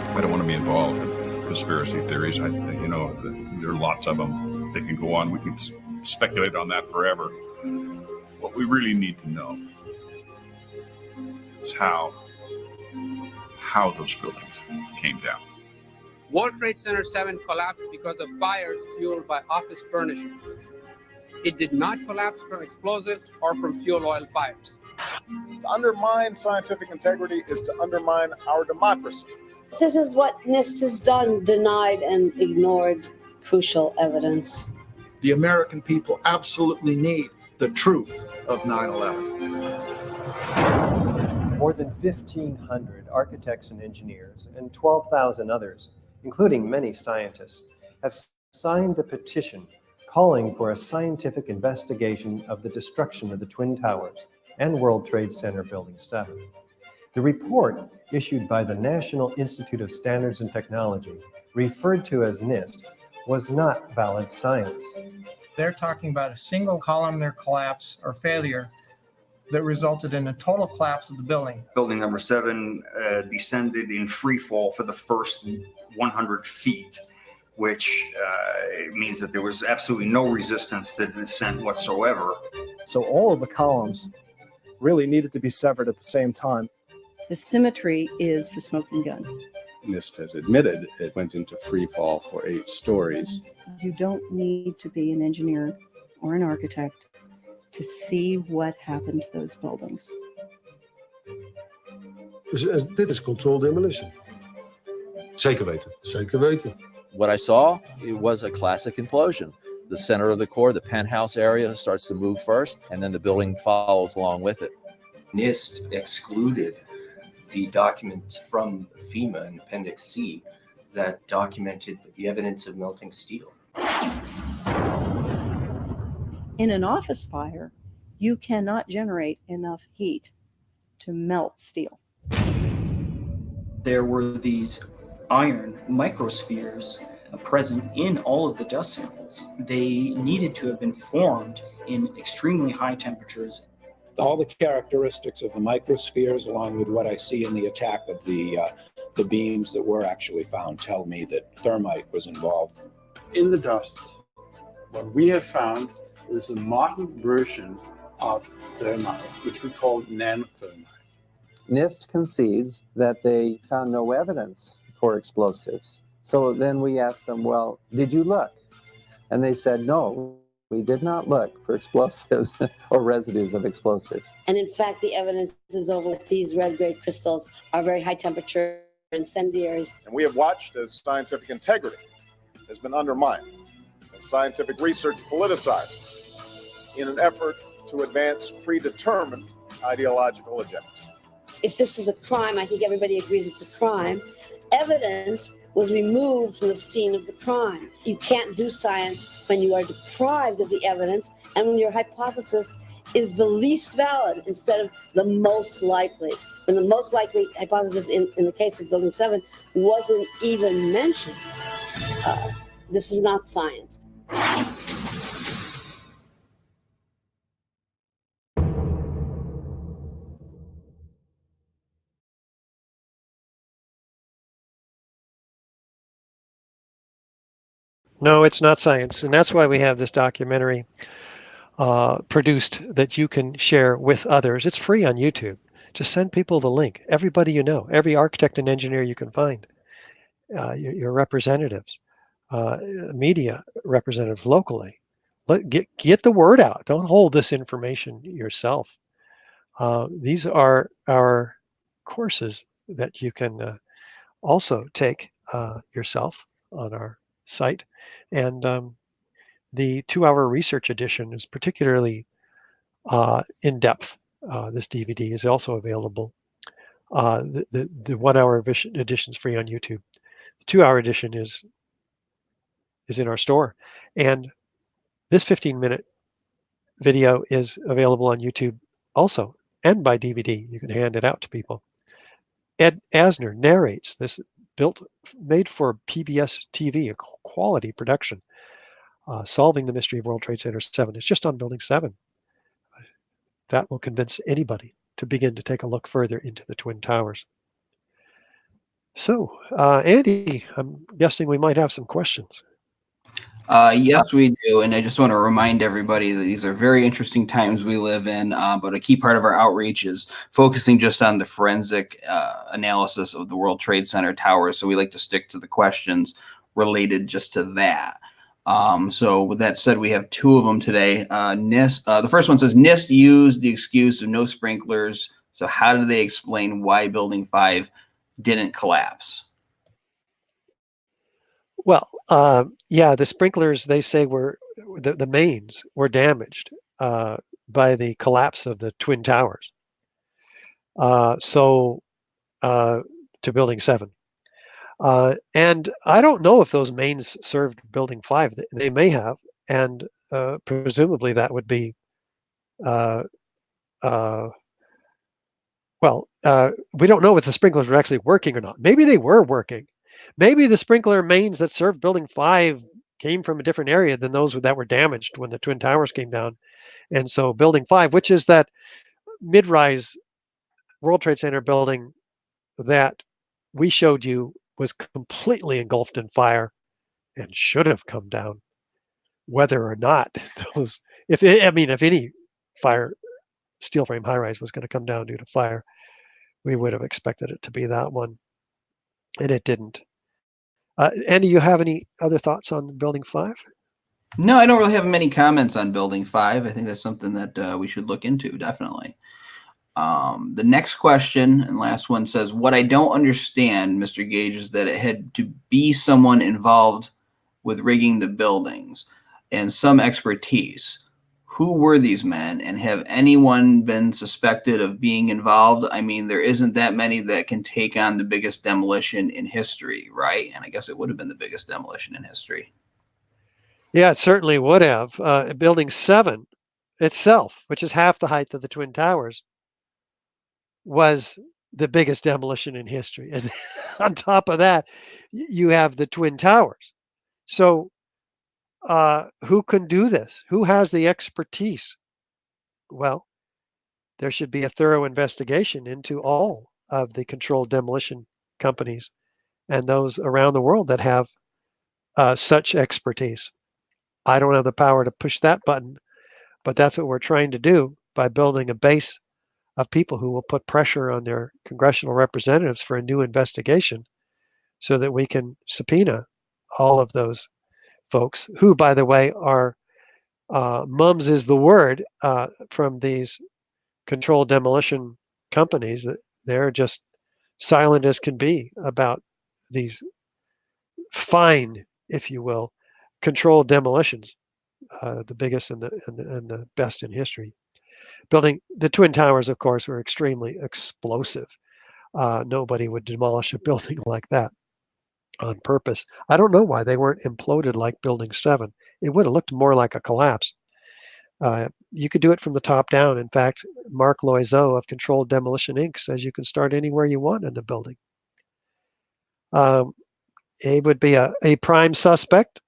I don't want to be involved in conspiracy theories. There are lots of them. They can go on. We can speculate on that forever. What we really need to know is how those buildings came down. World Trade Center 7 collapsed because of fires fueled by office furnishings. It did not collapse from explosives or from fuel oil fires. To undermine scientific integrity is to undermine our democracy. This is what NIST has done, denied and ignored crucial evidence. The American people absolutely need the truth of 9/11. More than 1,500 architects and engineers and 12,000 others, including many scientists, have signed the petition calling for a scientific investigation of the destruction of the Twin Towers and World Trade Center Building 7. The report, issued by the National Institute of Standards and Technology, referred to as NIST, was not valid science. They're talking about a single columnar collapse or failure that resulted in a total collapse of the building. Building number 7 descended in free fall for the first 100 feet, which means that there was absolutely no resistance to the descent whatsoever. So all of the columns really needed to be severed at the same time. The symmetry is the smoking gun. NIST has admitted it went into free fall for 8 stories. You don't need to be an engineer or an architect to see what happened to those buildings. Dit is controlled demolition. Zeker weten. Zeker weten. What I saw, it was a classic implosion. The center of the core, the penthouse area, starts to move first, and then the building follows along with it. NIST excluded the documents from FEMA in Appendix C that documented the evidence of melting steel. In an office fire, you cannot generate enough heat to melt steel. There were these iron microspheres present in all of the dust samples. They needed to have been formed in extremely high temperatures. All the characteristics of the microspheres, along with what I see in the attack of the beams that were actually found, tell me that thermite was involved. In the dust, what we have found is a modern version of thermite, which we call nanothermite. NIST concedes that they found no evidence for explosives. So then we asked them, well, did you look? And they said, no, we did not look for explosives or residues of explosives. And in fact, the evidence is over with. These red-grade crystals are very high temperature incendiaries. And we have watched as scientific integrity has been undermined and scientific research politicized in an effort to advance predetermined ideological agendas. If this is a crime, I think everybody agrees it's a crime. Evidence was removed from the scene of the crime. You can't do science when you are deprived of the evidence and when your hypothesis is the least valid instead of the most likely. When the most likely hypothesis in the case of Building 7 wasn't even mentioned. This is not science. No, it's not science. And that's why we have this documentary produced that you can share with others. It's free on YouTube. Just send people the link. Everybody you know, every architect and engineer you can find, your representatives, media representatives locally. Get the word out. Don't hold this information yourself. These are our courses that you can also take yourself on our site. And the 2-hour research edition is particularly in depth. This DVD is also available. The 1-hour edition is free on YouTube. The 2-hour edition is in our store. And this 15-minute video is available on YouTube also, and by DVD. You can hand it out to people. Ed Asner narrates this made for PBS TV, a quality production, Solving the Mystery of World Trade Center 7. It's just on Building 7. That will convince anybody to begin to take a look further into the Twin Towers. So, Andy, I'm guessing we might have some questions. Yes, we do. And I just want to remind everybody that these are very interesting times we live in, but a key part of our outreach is focusing just on the forensic analysis of the World Trade Center towers. So we like to stick to the questions related just to that. So with that said, we have 2 of them today. NIST, the first one says, NIST used the excuse of no sprinklers. So how do they explain why Building 5 didn't collapse? Well, yeah, the sprinklers, they say, were the mains were damaged by the collapse of the Twin Towers. To Building 7. And I don't know if those mains served Building 5. They may have, and presumably that would be, we don't know if the sprinklers were actually working or not. Maybe they were working. Maybe the sprinkler mains that served Building 5 came from a different area than those that were damaged when the Twin Towers came down. And so Building 5, which is that mid-rise World Trade Center building that we showed you, was completely engulfed in fire and should have come down, whether or not those, if any steel frame high-rise was going to come down due to fire, we would have expected it to be that one, and it didn't. Andy, you have any other thoughts on Building 5? No, I don't really have many comments on Building 5. I think that's something that we should look into, definitely. The next question and last one says, what I don't understand, Mr. Gage, is that it had to be someone involved with rigging the buildings and some expertise. Who were these men, and have anyone been suspected of being involved? I mean, there isn't that many that can take on the biggest demolition in history, right? And I guess it would have been the biggest demolition in history. Yeah, it certainly would have. Building 7 itself, which is half the height of the Twin Towers, was the biggest demolition in history. And on top of that, you have the Twin Towers. So who can do this? Who has the expertise? Well, there should be a thorough investigation into all of the controlled demolition companies and those around the world that have such expertise. I don't have the power to push that button, but that's what we're trying to do by building a base of people who will put pressure on their congressional representatives for a new investigation so that we can subpoena all of those folks who, by the way, are mums is the word from these controlled demolition companies. That they're just silent as can be about these fine, if you will, controlled demolitions, the biggest and the best in history. Building the Twin Towers, of course, were extremely explosive. Nobody would demolish a building like that on purpose. I don't know why they weren't imploded like Building 7. It would have looked more like a collapse. You could do it from the top down. In fact, Mark Loiseau of Controlled Demolition Inc. says you can start anywhere you want in the building. It would be a prime suspect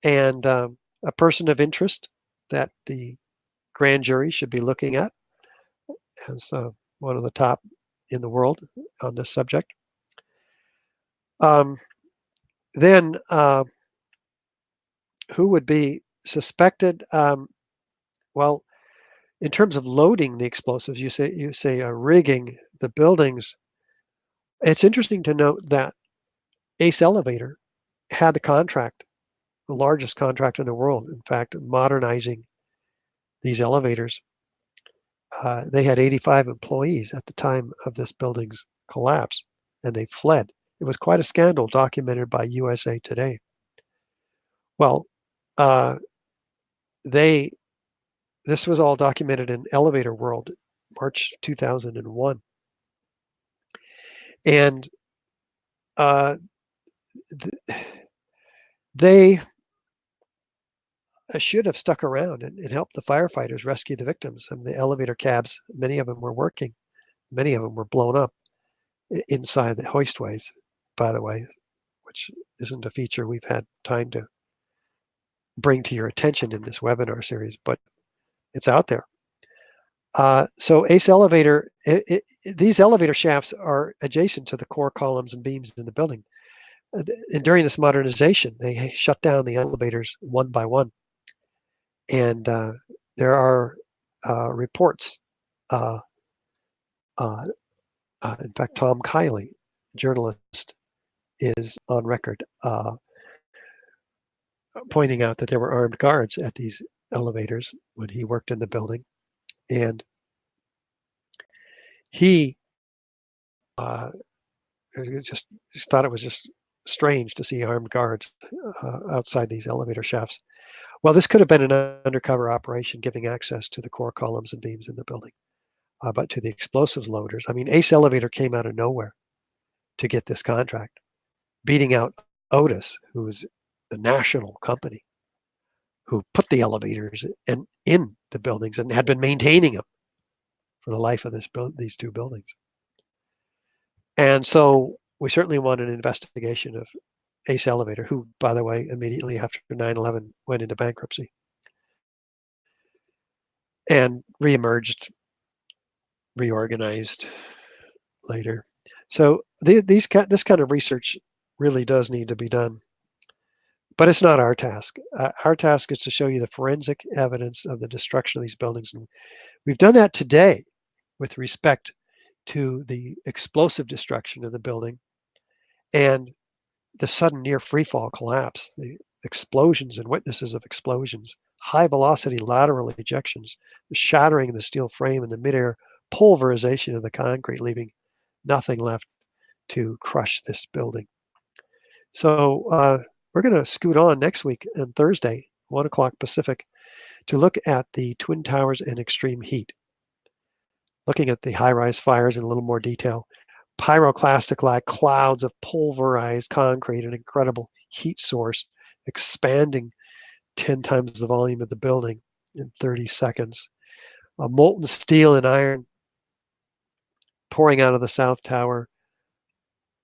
and a person of interest that the grand jury should be looking at as one of the top in the world on this subject. Then who would be suspected? Well, in terms of loading the explosives, you say rigging the buildings. It's interesting to note that Ace Elevator had the contract, the largest contract in the world. In fact, modernizing these elevators. They had 85 employees at the time of this building's collapse, and they fled. It was quite a scandal documented by USA Today. Well, this was all documented in Elevator World, March 2001. And they should have stuck around and helped the firefighters rescue the victims. And the elevator cabs, many of them were working. Many of them were blown up inside the hoistways, by the way, which isn't a feature we've had time to bring to your attention in this webinar series, but it's out there. So Ace Elevator, these elevator shafts are adjacent to the core columns and beams in the building. And during this modernization, they shut down the elevators one by one. And there are reports. In fact, Tom Kiley, journalist, is on record pointing out that there were armed guards at these elevators when he worked in the building. And he just thought it was just strange to see armed guards outside these elevator shafts. Well, this could have been an undercover operation giving access to the core columns and beams in the building, but to the explosives loaders. I mean, Ace Elevator came out of nowhere to get this contract, beating out Otis, who was a national company who put the elevators in the buildings and had been maintaining them for the life of these two buildings. And so we certainly want an investigation of Ace Elevator, who, by the way, immediately after 9/11 went into bankruptcy and reemerged, reorganized later. So this kind of research really does need to be done. But it's not our task. Our task is to show you the forensic evidence of the destruction of these buildings. And we've done that today with respect to the explosive destruction of the building and the sudden near freefall collapse, the explosions and witnesses of explosions, high velocity lateral ejections, the shattering of the steel frame and the midair pulverization of the concrete, leaving nothing left to crush this building. So we're going to scoot on next week on Thursday, 1 o'clock Pacific, to look at the Twin Towers and extreme heat, looking at the high-rise fires in a little more detail. Pyroclastic-like clouds of pulverized concrete, an incredible heat source expanding 10 times the volume of the building in 30 seconds. Molten steel and iron pouring out of the South Tower,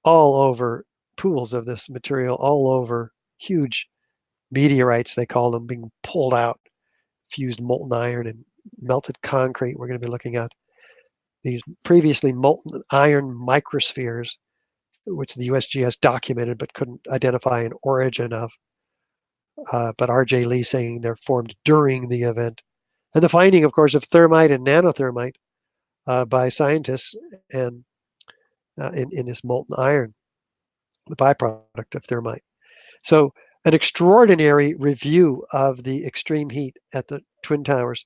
all over pools of this material, all over huge meteorites, they call them, being pulled out, fused molten iron and melted concrete. We're going to be looking at these previously molten iron microspheres, which the USGS documented but couldn't identify an origin of. But R.J. Lee saying they're formed during the event. And the finding, of course, of thermite and nanothermite by scientists and in this molten iron, the byproduct of thermite. So an extraordinary review of the extreme heat at the Twin Towers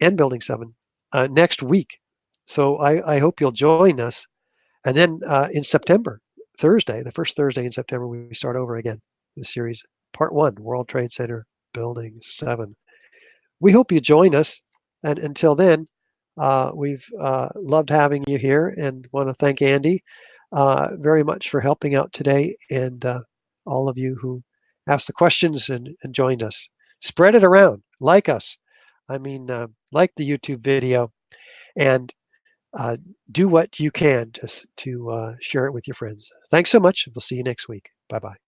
and Building 7 next week. So I hope you'll join us. And then in September, Thursday, the first Thursday in September, we start over again, the series Part 1, World Trade Center Building 7. We hope you join us. And until then, we've loved having you here and want to thank Andy very much for helping out today, and all of you who asked the questions and joined us. Spread it around. Like us. I mean, like the YouTube video, and do what you can to share it with your friends. Thanks so much. We'll see you next week. Bye-bye.